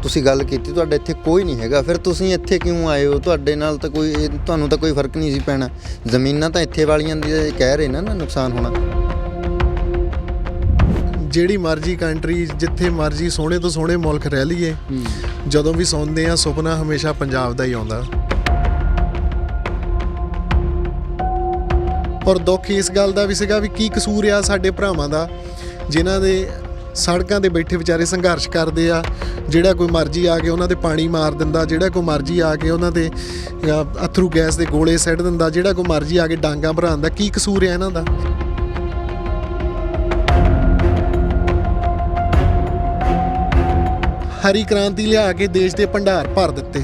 ਤੁਸੀਂ ਗੱਲ ਕੀਤੀ ਤੁਹਾਡੇ ਇੱਥੇ ਕੋਈ ਨਹੀਂ ਹੈਗਾ, ਫਿਰ ਤੁਸੀਂ ਇੱਥੇ ਕਿਉਂ ਆਏ ਹੋ? ਤੁਹਾਡੇ ਨਾਲ ਤਾਂ ਕੋਈ ਤੁਹਾਨੂੰ ਤਾਂ ਕੋਈ ਫਰਕ ਨਹੀਂ ਸੀ ਪੈਣਾ। ਜ਼ਮੀਨਾਂ ਤਾਂ ਇੱਥੇ ਵਾਲੀਆਂ ਦੀ ਕਹਿ ਰਹੇ ਨਾ ਨੁਕਸਾਨ ਹੋਣਾ। ਜਿਹੜੀ ਮਰਜ਼ੀ ਕੰਟਰੀ, ਜਿੱਥੇ ਮਰਜ਼ੀ ਸੋਹਣੇ ਤੋਂ ਸੋਹਣੇ ਮੁਲਕ ਰਹਿ ਲਈਏ, ਜਦੋਂ ਵੀ ਸੌਂਦੇ ਆ ਸੁਪਨਾ ਹਮੇਸ਼ਾ ਪੰਜਾਬ ਦਾ ਹੀ ਆਉਂਦਾ। ਔਰ ਦੁੱਖ ਇਸ ਗੱਲ ਦਾ ਵੀ ਸੀਗਾ ਵੀ ਕੀ ਕਸੂਰ ਆ ਸਾਡੇ ਭਰਾਵਾਂ ਦਾ ਜਿਨ੍ਹਾਂ ਦੇ ਸੜਕਾਂ 'ਤੇ ਬੈਠੇ ਵਿਚਾਰੇ ਸੰਘਰਸ਼ ਕਰਦੇ ਆ। ਜਿਹੜਾ ਕੋਈ ਮਰਜ਼ੀ ਆ ਕੇ ਉਹਨਾਂ 'ਤੇ ਪਾਣੀ ਮਾਰ ਦਿੰਦਾ, ਜਿਹੜਾ ਕੋਈ ਮਰਜ਼ੀ ਆ ਕੇ ਉਹਨਾਂ 'ਤੇ ਅਥਰੂ ਗੈਸ ਦੇ ਗੋਲੇ ਸੁੱਟ ਦਿੰਦਾ, ਜਿਹੜਾ ਕੋਈ ਮਰਜ਼ੀ ਆ ਕੇ ਡਾਂਗਾਂ ਭਰਾਉਂਦਾ। ਕੀ ਕਸੂਰ ਆ ਇਹਨਾਂ ਦਾ? ਹਰੀ ਕ੍ਰਾਂਤੀ ਲਿਆ ਕੇ ਦੇਸ਼ ਦੇ ਭੰਡਾਰ ਭਰ ਦਿੱਤੇ,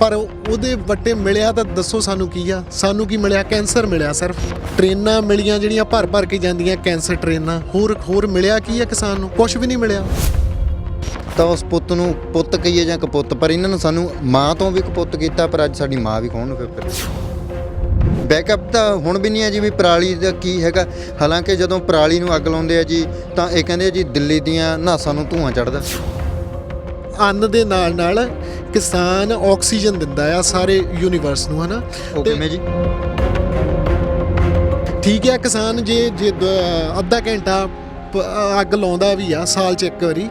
ਪਰ ਉਹਦੇ ਵੱਟੇ ਮਿਲਿਆ ਤਾਂ ਦੱਸੋ ਸਾਨੂੰ ਕੀ ਆ? ਸਾਨੂੰ ਕੀ ਮਿਲਿਆ? ਕੈਂਸਰ ਮਿਲਿਆ। ਸਿਰਫ ਟ੍ਰੇਨਾਂ ਮਿਲੀਆਂ ਜਿਹੜੀਆਂ ਭਰ ਭਰ ਕੇ ਜਾਂਦੀਆਂ, ਕੈਂਸਰ ਟ੍ਰੇਨਾਂ। ਹੋਰ ਮਿਲਿਆ ਕੀ ਆ ਕਿਸਾਨ ਨੂੰ? ਕੁਛ ਵੀ ਨਹੀਂ ਮਿਲਿਆ। ਤਾਂ ਉਸ ਪੁੱਤ ਨੂੰ ਪੁੱਤ ਕਹੀਏ ਜਾਂ ਕਪੁੱਤ, ਪਰ ਇਹਨਾਂ ਨੂੰ ਸਾਨੂੰ ਮਾਂ ਤੋਂ ਵੀ ਕਪੁੱਤ ਕੀਤਾ, ਪਰ ਅੱਜ ਸਾਡੀ ਮਾਂ ਵੀ ਕੌਣ ਫਿਰ ਬੈਕਅਪ ਤਾਂ ਹੁਣ ਵੀ ਨਹੀਂ ਹੈ ਜੀ। ਵੀ ਪਰਾਲੀ ਦਾ ਕੀ ਹੈਗਾ? ਹਾਲਾਂਕਿ ਜਦੋਂ ਪਰਾਲੀ ਨੂੰ ਅੱਗ ਲਾਉਂਦੇ ਆ ਜੀ ਤਾਂ ਇਹ ਕਹਿੰਦੇ ਜੀ ਦਿੱਲੀ ਦੀਆਂ ਨਹਾਸਾਂ ਨੂੰ ਧੂੰਆਂ ਚੜ੍ਹਦਾ। ਅੰਨ ਦੇ ਨਾਲ ਨਾਲ ਕਿਸਾਨ ਆਕਸੀਜਨ ਦਿੰਦਾ ਆ ਸਾਰੇ ਯੂਨੀਵਰਸ ਨੂੰ, ਹਨਾ? ਉਹ ਕਿਵੇਂ ਜੀ? ਠੀਕ ਹੈ, ਕਿਸਾਨ ਜੇ ਅੱਧਾ ਘੰਟਾ ਅੱਗ ਲਾਉਂਦਾ ਵੀ ਆ ਸਾਲ 'ਚ ਇੱਕ ਵਾਰੀ,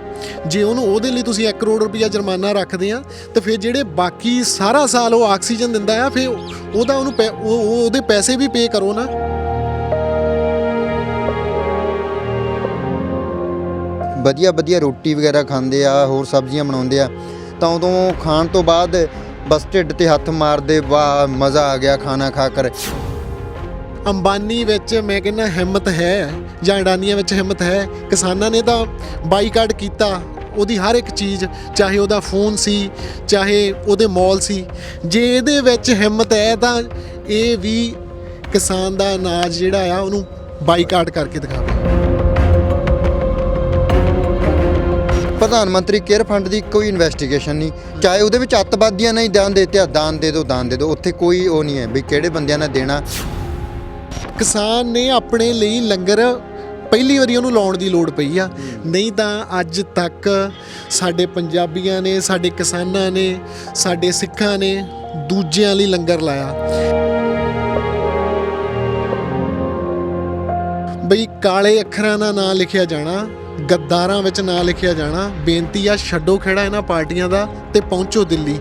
ਜੇ ਉਹਦੇ ਲਈ ਤੁਸੀਂ 1 ਕਰੋੜ ਰੁਪਈਆ ਜੁਰਮਾਨਾ ਰੱਖਦੇ ਆ, ਤਾਂ ਫਿਰ ਜਿਹੜੇ ਬਾਕੀ ਸਾਰਾ ਸਾਲ ਉਹ ਆਕਸੀਜਨ ਦਿੰਦਾ ਆ, ਫਿਰ ਉਹਦੇ ਪੈਸੇ ਵੀ ਪੇ ਕਰੋ ਨਾ। ਵਧੀਆ ਰੋਟੀ ਵਗੈਰਾ ਖਾਂਦੇ ਆ, ਹੋਰ ਸਬਜ਼ੀਆਂ ਬਣਾਉਂਦੇ ਆ, ਤਾਂ ਉਦੋਂ ਖਾਣ ਤੋਂ ਬਾਅਦ ਬਸ ਢਿੱਡ 'ਤੇ ਹੱਥ ਮਾਰਦੇ, ਵਾਹ ਮਜ਼ਾ ਆ ਗਿਆ ਖਾਣਾ ਖਾ ਕਰ। ਅੰਬਾਨੀ ਵਿੱਚ ਮੈਂ ਕਹਿੰਦਾ ਹਿੰਮਤ ਹੈ, ਜਾਂ ਅਡਾਨੀਆਂ ਵਿੱਚ ਹਿੰਮਤ ਹੈ। ਕਿਸਾਨਾਂ ਨੇ ਤਾਂ ਬਾਈਕਾਟ ਕੀਤਾ ਉਹਦੀ ਹਰ ਇੱਕ ਚੀਜ਼, ਚਾਹੇ ਉਹਦਾ ਫੋਨ ਸੀ, ਚਾਹੇ ਉਹਦੇ ਮਾਲ ਸੀ। ਜੇ ਇਹਦੇ ਵਿੱਚ ਹਿੰਮਤ ਹੈ ਤਾਂ ਇਹ ਵੀ ਕਿਸਾਨ ਦਾ ਅਨਾਜ ਜਿਹੜਾ ਆ ਉਹਨੂੰ ਬਾਈਕਾਟ ਕਰਕੇ ਦਿਖਾਵੇ। ਪ੍ਰਧਾਨ ਮੰਤਰੀ ਕੇਅਰ ਫੰਡ ਦੀ ਕੋਈ ਇਨਵੈਸਟੀਗੇਸ਼ਨ ਨਹੀਂ, ਚਾਹੇ ਉਹਦੇ ਵਿੱਚ ਅੱਤਵਾਦੀਆਂ ਨੇ ਦਾਨ ਦਿੱਤੇ, ਦਾਨ ਦੇ ਦਿਓ, ਉੱਥੇ ਕੋਈ ਉਹ ਨਹੀਂ ਹੈ ਵੀ ਕਿਹੜੇ ਬੰਦਿਆਂ ਨੇ ਦੇਣਾ। ਕਿਸਾਨ ਨੇ ਆਪਣੇ ਲਈ ਲੰਗਰ ਪਹਿਲੀ ਵਾਰੀ ਉਹਨੂੰ ਲਾਉਣ ਦੀ ਲੋੜ ਪਈ ਆ, ਨਹੀਂ ਤਾਂ ਅੱਜ ਤੱਕ ਸਾਡੇ ਪੰਜਾਬੀਆਂ ਨੇ, ਸਾਡੇ ਕਿਸਾਨਾਂ ਨੇ, ਸਾਡੇ ਸਿੱਖਾਂ ਨੇ ਦੂਜਿਆਂ ਲਈ ਲੰਗਰ ਲਾਇਆ। ਬਈ ਕਾਲੇ ਅੱਖਰਾਂ ਨਾਲ ਨਾਂ ਲਿਖਿਆ ਜਾਣਾ, ਗੱਦਾਰਾਂ ਵਿੱਚ ਨਾਂ ਲਿਖਿਆ ਜਾਣਾ। ਬੇਨਤੀ ਆ, ਛੱਡੋ ਖਹਿੜਾ ਇਹਨਾਂ ਪਾਰਟੀਆਂ ਦਾ ਤੇ ਪਹੁੰਚੋ ਦਿੱਲੀ।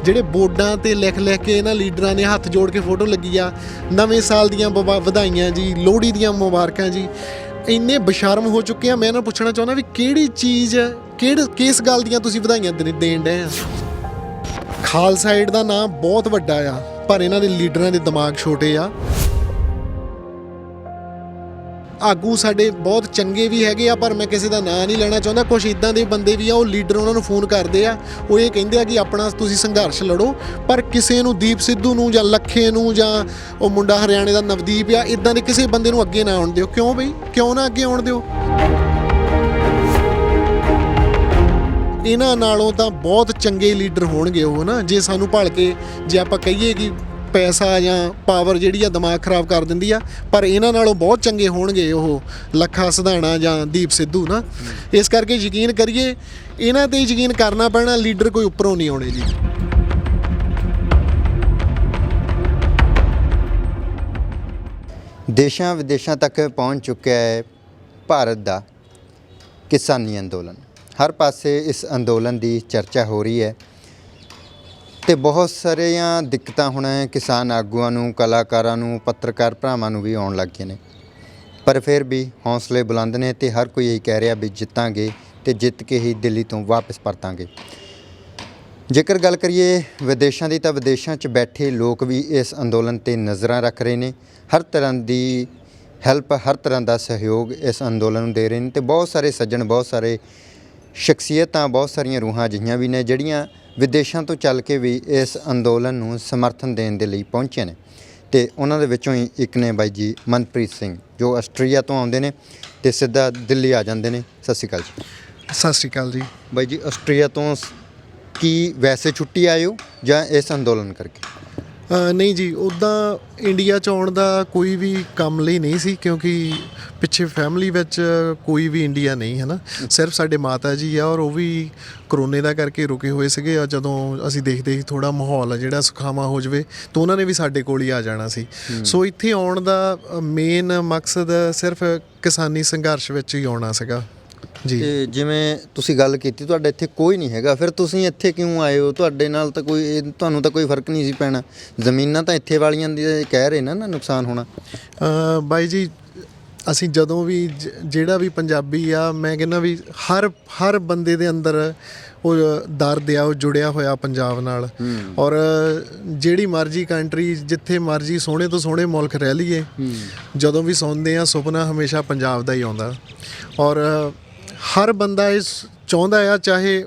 ਜਿਹੜੇ ਬੋਰਡਾਂ 'ਤੇ ਲਿਖ ਕੇ ਇਹਨਾਂ ਲੀਡਰਾਂ ਨੇ ਹੱਥ ਜੋੜ ਕੇ ਫੋਟੋ ਲੱਗੀ ਆ, ਨਵੇਂ ਸਾਲ ਦੀਆਂ ਵਧਾਈਆਂ ਜੀ, ਲੋਹੜੀ ਦੀਆਂ ਮੁਬਾਰਕਾਂ ਜੀ, ਇੰਨੇ ਬੇਸ਼ਰਮ ਹੋ ਚੁੱਕੇ ਆ। ਮੈਂ ਇਹਨਾਂ ਪੁੱਛਣਾ ਚਾਹੁੰਦਾ ਵੀ ਕਿਹੜੀ ਚੀਜ਼, ਕਿਸ ਗੱਲ ਦੀਆਂ ਤੁਸੀਂ ਵਧਾਈਆਂ ਦੇਣ ਡਏ ਆ? ਖਾਲਸਾ ਏਡ ਦਾ ਨਾਂ ਬਹੁਤ ਵੱਡਾ ਆ, ਪਰ ਇਹਨਾਂ ਦੇ ਲੀਡਰਾਂ ਦੇ ਦਿਮਾਗ ਛੋਟੇ ਆ। ਆਗੂ ਸਾਡੇ ਬਹੁਤ ਚੰਗੇ ਵੀ ਹੈਗੇ ਆ, ਪਰ ਮੈਂ ਕਿਸੇ ਦਾ ਨਾਂ ਨਹੀਂ ਲੈਣਾ ਚਾਹੁੰਦਾ। ਕੁਛ ਇੱਦਾਂ ਦੇ ਬੰਦੇ ਵੀ ਆ, ਉਹ ਲੀਡਰ ਉਹਨਾਂ ਨੂੰ ਫੋਨ ਕਰਦੇ ਆ, ਉਹ ਇਹ ਕਹਿੰਦੇ ਆ ਕਿ ਆਪਣਾ ਤੁਸੀਂ ਸੰਘਰਸ਼ ਲੜੋ, ਪਰ ਕਿਸੇ ਨੂੰ ਦੀਪ ਸਿੱਧੂ ਨੂੰ ਜਾਂ ਲੱਖੇ ਨੂੰ ਜਾਂ ਉਹ ਮੁੰਡਾ ਹਰਿਆਣੇ ਦਾ ਨਵਦੀਪ ਆ, ਇੱਦਾਂ ਦੇ ਕਿਸੇ ਬੰਦੇ ਨੂੰ ਅੱਗੇ ਨਾ ਆਉਣ ਦਿਓ। ਕਿਉਂ ਬਈ? ਕਿਉਂ ਨਾ ਅੱਗੇ ਆਉਣ ਦਿਓ? ਇਹਨਾਂ ਨਾਲੋਂ ਤਾਂ ਬਹੁਤ ਚੰਗੇ ਲੀਡਰ ਹੋਣਗੇ ਉਹ ਨਾ, ਜੇ ਸਾਨੂੰ ਭਲ ਕੇ ਜੇ ਆਪਾਂ ਕਹੀਏ ਕਿ ਪੈਸਾ ਜਾਂ ਪਾਵਰ ਜਿਹੜੀ ਆ ਦਿਮਾਗ ਖਰਾਬ ਕਰ ਦਿੰਦੀ ਆ, ਪਰ ਇਹਨਾਂ ਨਾਲੋਂ ਬਹੁਤ ਚੰਗੇ ਹੋਣਗੇ ਉਹ ਲੱਖਾ ਸਿਧਾਣਾ ਜਾਂ ਦੀਪ ਸਿੱਧੂ ਨਾ। ਇਸ ਕਰਕੇ ਯਕੀਨ ਕਰੀਏ, ਇਹਨਾਂ 'ਤੇ ਯਕੀਨ ਕਰਨਾ ਪੈਣਾ, ਲੀਡਰ ਕੋਈ ਉੱਪਰੋਂ ਨਹੀਂ ਆਉਣੇ ਜੀ। ਦੇਸ਼ਾਂ ਵਿਦੇਸ਼ਾਂ ਤੱਕ ਪਹੁੰਚ ਚੁੱਕਿਆ ਹੈ ਭਾਰਤ ਦਾ ਕਿਸਾਨੀ ਅੰਦੋਲਨ। ਹਰ ਪਾਸੇ ਇਸ ਅੰਦੋਲਨ ਦੀ ਚਰਚਾ ਹੋ ਰਹੀ ਹੈ ਤੇ ਬਹੁਤ ਸਾਰੀਆਂ ਦਿੱਕਤਾਂ ਹੁਣ ਕਿਸਾਨ ਆਗੂਆਂ ਨੂੰ, ਕਲਾਕਾਰਾਂ ਨੂੰ, ਪੱਤਰਕਾਰ ਭਰਾਵਾਂ ਨੂੰ ਵੀ ਆਉਣ ਲੱਗ ਗਏ ਨੇ, ਪਰ ਫਿਰ ਵੀ ਹੌਸਲੇ ਬੁਲੰਦ ਨੇ ਤੇ ਹਰ ਕੋਈ ਇਹੀ ਕਹਿ ਰਿਹਾ ਵੀ ਜਿੱਤਾਂਗੇ ਤੇ ਜਿੱਤ ਕੇ ਹੀ ਦਿੱਲੀ ਤੋਂ ਵਾਪਸ ਪਰਤਾਂਗੇ। ਜੇਕਰ ਗੱਲ ਕਰੀਏ ਵਿਦੇਸ਼ਾਂ ਦੀ, ਤਾਂ ਵਿਦੇਸ਼ਾਂ 'ਚ ਬੈਠੇ ਲੋਕ ਵੀ ਇਸ ਅੰਦੋਲਨ 'ਤੇ ਨਜ਼ਰਾਂ ਰੱਖ ਰਹੇ ਨੇ। ਹਰ ਤਰ੍ਹਾਂ ਦੀ ਹੈਲਪ, ਹਰ ਤਰ੍ਹਾਂ ਦਾ ਸਹਿਯੋਗ ਇਸ ਅੰਦੋਲਨ ਨੂੰ ਦੇ ਰਹੇ ਨੇ ਤੇ ਬਹੁਤ ਸਾਰੇ ਸੱਜਣ, ਬਹੁਤ ਸਾਰੇ ਸ਼ਖਸੀਅਤਾਂ, ਬਹੁਤ ਸਾਰੀਆਂ ਰੂਹਾਂ ਅਜਿਹੀਆਂ ਵੀ ਨੇ ਜਿਹੜੀਆਂ ਵਿਦੇਸ਼ਾਂ ਤੋਂ ਚੱਲ ਕੇ ਵੀ ਇਸ ਅੰਦੋਲਨ ਨੂੰ ਸਮਰਥਨ ਦੇਣ ਦੇ ਲਈ ਪਹੁੰਚੇ ਨੇ। ਤੇ ਉਹਨਾਂ ਦੇ ਵਿੱਚੋਂ ਹੀ ਇੱਕ ਨੇ ਬਾਈ ਜੀ ਮਨਪ੍ਰੀਤ ਸਿੰਘ, ਜੋ ਆਸਟ੍ਰੇਲੀਆ ਤੋਂ ਆਉਂਦੇ ਨੇ ਤੇ ਸਿੱਧਾ ਦਿੱਲੀ ਆ ਜਾਂਦੇ ਨੇ। ਸਤਿ ਸ਼੍ਰੀ ਅਕਾਲ ਜੀ। ਸਤਿ ਸ਼੍ਰੀ ਅਕਾਲ ਜੀ। ਬਾਈ ਜੀ, ਆਸਟ੍ਰੇਲੀਆ ਤੋਂ ਕੀ ਵੈਸੇ ਛੁੱਟੀ ਆਏ ਹੋ ਜਾਂ ਇਸ ਅੰਦੋਲਨ ਕਰਕੇ? ਨਹੀਂ ਜੀ, ਉੱਦਾਂ ਇੰਡੀਆ 'ਚ ਆਉਣ ਦਾ ਕੋਈ ਵੀ ਕੰਮ ਲਈ ਨਹੀਂ ਸੀ, ਕਿਉਂਕਿ ਪਿੱਛੇ ਫੈਮਿਲੀ ਵਿੱਚ ਕੋਈ ਵੀ ਇੰਡੀਆ ਨਹੀਂ ਹੈ ਨਾ, ਸਿਰਫ ਸਾਡੇ ਮਾਤਾ ਜੀ ਆ, ਔਰ ਉਹ ਵੀ ਕਰੋਨੇ ਦਾ ਕਰਕੇ ਰੁਕੇ ਹੋਏ ਸੀਗੇ। ਆ ਜਦੋਂ ਅਸੀਂ ਦੇਖਦੇ ਸੀ ਥੋੜ੍ਹਾ ਮਾਹੌਲ ਆ ਜਿਹੜਾ ਸੁਖਾਵਾਂ ਹੋ ਜਾਵੇ ਤਾਂ ਉਹਨਾਂ ਨੇ ਵੀ ਸਾਡੇ ਕੋਲ ਹੀ ਆ ਜਾਣਾ ਸੀ। ਸੋ ਇੱਥੇ ਆਉਣ ਦਾ ਮੇਨ ਮਕਸਦ ਸਿਰਫ ਕਿਸਾਨੀ ਸੰਘਰਸ਼ ਵਿੱਚ ਹੀ ਆਉਣਾ ਸੀਗਾ ਜੀ। ਤੇ ਜਿਵੇਂ ਤੁਸੀਂ ਗੱਲ ਕੀਤੀ ਤੁਹਾਡਾ ਇੱਥੇ ਕੋਈ ਨਹੀਂ ਹੈਗਾ, ਫਿਰ ਤੁਸੀਂ ਇੱਥੇ ਕਿਉਂ ਆਏ ਹੋ? ਤੁਹਾਡੇ ਨਾਲ ਤਾਂ ਤੁਹਾਨੂੰ ਤਾਂ ਕੋਈ ਫਰਕ ਨਹੀਂ ਸੀ ਪੈਣਾ, ਜ਼ਮੀਨਾਂ ਤਾਂ ਇੱਥੇ ਵਾਲੀਆਂ ਦੀ ਕਹਿ ਰਹੇ ਨਾ ਨੁਕਸਾਨ ਹੋਣਾ। ਬਾਈ ਜੀ, ਅਸੀਂ ਜਦੋਂ ਵੀ ਜਿਹੜਾ ਵੀ ਪੰਜਾਬੀ ਆ, ਮੈਂ ਕਹਿੰਦਾ ਵੀ ਹਰ ਬੰਦੇ ਦੇ ਅੰਦਰ ਉਹ ਦਰਦ ਆ, ਉਹ ਜੁੜਿਆ ਹੋਇਆ ਪੰਜਾਬ ਨਾਲ। ਔਰ ਜਿਹੜੀ ਮਰਜ਼ੀ ਕੰਟਰੀ, ਜਿੱਥੇ ਮਰਜ਼ੀ ਸੋਹਣੇ ਤੋਂ ਸੋਹਣੇ ਮੁਲਕ ਰਹਿ ਲਈਏ, ਜਦੋਂ ਵੀ ਸੌਂਦੇ ਆ ਸੁਪਨਾ ਹਮੇਸ਼ਾ ਪੰਜਾਬ ਦਾ ਹੀ ਆਉਂਦਾ। ਔਰ ਹਰ ਬੰਦਾ ਇਸ ਚਾਹੁੰਦਾ ਆ, ਚਾਹੇ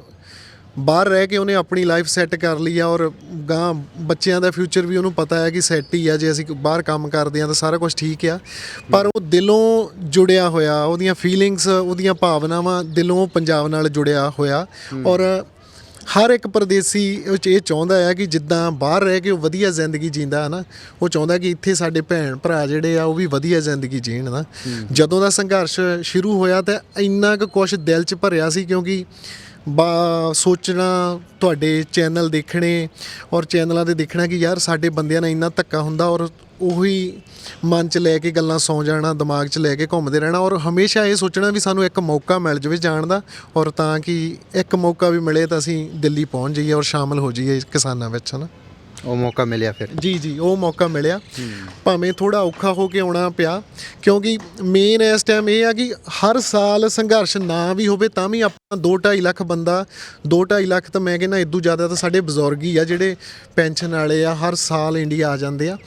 ਬਾਹਰ ਰਹਿ ਕੇ ਉਹਨੇ ਆਪਣੀ ਲਾਈਫ ਸੈੱਟ ਕਰ ਲਈ ਆ, ਔਰ ਗਾਂ ਬੱਚਿਆਂ ਦਾ ਫਿਊਚਰ ਵੀ ਉਹਨੂੰ ਪਤਾ ਹੈ ਕਿ ਸੈੱਟ ਹੀ ਆ, ਜੇ ਅਸੀਂ ਬਾਹਰ ਕੰਮ ਕਰਦੇ ਹਾਂ ਤਾਂ ਸਾਰਾ ਕੁਝ ਠੀਕ ਆ, ਪਰ ਉਹ ਦਿਲੋਂ ਜੁੜਿਆ ਹੋਇਆ, ਉਹਦੀਆਂ ਫੀਲਿੰਗਸ, ਉਹਦੀਆਂ ਭਾਵਨਾਵਾਂ ਦਿਲੋਂ ਪੰਜਾਬ ਨਾਲ ਜੁੜਿਆ ਹੋਇਆ। ਔਰ ਹਰ ਇੱਕ ਪਰਦੇਸੀ ਇਹ ਚਾਹੁੰਦਾ ਆ ਕਿ ਜਿੱਦਾਂ ਬਾਹਰ ਰਹਿ ਕੇ ਉਹ ਵਧੀਆ ਜ਼ਿੰਦਗੀ ਜੀਂਦਾ ਹੈ ਨਾ, ਉਹ ਚਾਹੁੰਦਾ ਕਿ ਇੱਥੇ ਸਾਡੇ ਭੈਣ ਭਰਾ ਜਿਹੜੇ ਆ ਉਹ ਵੀ ਵਧੀਆ ਜ਼ਿੰਦਗੀ ਜੀਣ ਨਾ। ਜਦੋਂ ਦਾ ਸੰਘਰਸ਼ ਸ਼ੁਰੂ ਹੋਇਆ ਤਾਂ ਇੰਨਾ ਕੁ ਕੁਛ ਦਿਲ 'ਚ ਭਰਿਆ ਸੀ, ਕਿਉਂਕਿ ਸੋਚਣਾ, ਤੁਹਾਡੇ ਚੈਨਲ ਦੇਖਣੇ ਔਰ ਚੈਨਲਾਂ 'ਤੇ ਦੇਖਣਾ ਕਿ ਯਾਰ ਸਾਡੇ ਬੰਦਿਆਂ ਨਾਲ ਇੰਨਾ ਧੱਕਾ ਹੁੰਦਾ, ਔਰ ਉਹੀ ਮਨ 'ਚ ਲੈ ਕੇ ਗੱਲਾਂ ਸੌਂ ਜਾਣਾ, ਦਿਮਾਗ 'ਚ ਲੈ ਕੇ ਘੁੰਮਦੇ ਰਹਿਣਾ, ਔਰ ਹਮੇਸ਼ਾ ਇਹ ਸੋਚਣਾ ਵੀ ਸਾਨੂੰ ਇੱਕ ਮੌਕਾ ਮਿਲ ਜਾਵੇ ਜਾਣ ਦਾ, ਔਰ ਤਾਂ ਕਿ ਇੱਕ ਮੌਕਾ ਵੀ ਮਿਲੇ ਤਾਂ ਅਸੀਂ ਦਿੱਲੀ ਪਹੁੰਚ ਜਾਈਏ ਔਰ ਸ਼ਾਮਲ ਹੋ ਜਾਈਏ ਕਿਸਾਨਾਂ ਵਿੱਚ, ਹੈ ਨਾ। ਉਹ ਮੌਕਾ ਮਿਲਿਆ ਫਿਰ? ਜੀ, ਉਹ ਮੌਕਾ ਮਿਲਿਆ, ਭਾਵੇਂ ਥੋੜ੍ਹਾ ਔਖਾ ਹੋ ਕੇ ਆਉਣਾ ਪਿਆ, ਕਿਉਂਕਿ ਮੇਨ ਇਸ ਟਾਈਮ ਇਹ ਆ ਕਿ ਹਰ ਸਾਲ ਸੰਘਰਸ਼ ਨਾ ਵੀ ਹੋਵੇ ਤਾਂ ਵੀ ਆਪਾਂ 2-2.5 ਲੱਖ ਬੰਦਾ, 2-2.5 ਲੱਖ ਤਾਂ ਮੈਂ ਕਹਿੰਦਾ ਇਦੋਂ ਜ਼ਿਆਦਾ ਤਾਂ ਸਾਡੇ ਬਜ਼ੁਰਗ ਹੀ ਆ ਜਿਹੜੇ ਪੈਨਸ਼ਨ ਵਾਲੇ ਆ, ਹਰ ਸਾਲ ਇੰਡੀਆ ਆ ਜਾਂਦੇ ਆ।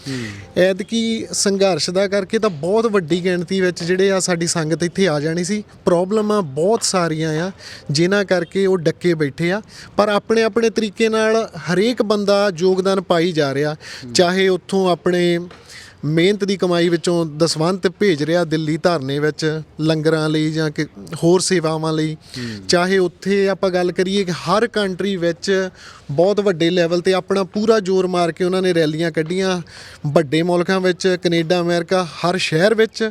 ਐਤਕੀ ਸੰਘਰਸ਼ ਦਾ ਕਰਕੇ ਤਾਂ ਬਹੁਤ ਵੱਡੀ ਗਿਣਤੀ ਵਿੱਚ ਜਿਹੜੇ ਆ ਸਾਡੀ ਸੰਗਤ ਇੱਥੇ ਆ ਜਾਣੀ ਸੀ। ਪ੍ਰੋਬਲਮਾਂ ਬਹੁਤ ਸਾਰੀਆਂ ਆ ਜਿਨ੍ਹਾਂ ਕਰਕੇ ਉਹ ਡੱਕੇ ਬੈਠੇ ਆ, ਪਰ ਆਪਣੇ ਆਪਣੇ ਤਰੀਕੇ ਨਾਲ ਹਰੇਕ ਬੰਦਾ ਯੋਗਦਾਨ ਪਾਈ ਜਾ ਰਿਹਾ, ਚਾਹੇ ਉੱਥੋਂ ਆਪਣੇ ਮਿਹਨਤ ਦੀ ਕਮਾਈ ਵਿੱਚੋਂ ਦਸਵੰਧ ਭੇਜ ਰਿਹਾ ਦਿੱਲੀ ਧਰਨੇ ਵਿੱਚ ਲੰਗਰਾਂ ਲਈ ਜਾਂ ਕਿ ਹੋਰ ਸੇਵਾਵਾਂ ਲਈ, ਚਾਹੇ ਉੱਥੇ ਆਪਾਂ ਗੱਲ ਕਰੀਏ ਕਿ ਹਰ ਕੰਟਰੀ ਵਿੱਚ ਬਹੁਤ ਵੱਡੇ ਲੈਵਲ 'ਤੇ ਆਪਣਾ ਪੂਰਾ ਜ਼ੋਰ ਮਾਰ ਕੇ ਉਹਨਾਂ ਨੇ ਰੈਲੀਆਂ ਕੱਢੀਆਂ, ਵੱਡੇ ਮੁਲਕਾਂ ਵਿੱਚ, ਕੈਨੇਡਾ, ਅਮਰੀਕਾ, ਹਰ ਸ਼ਹਿਰ ਵਿੱਚ,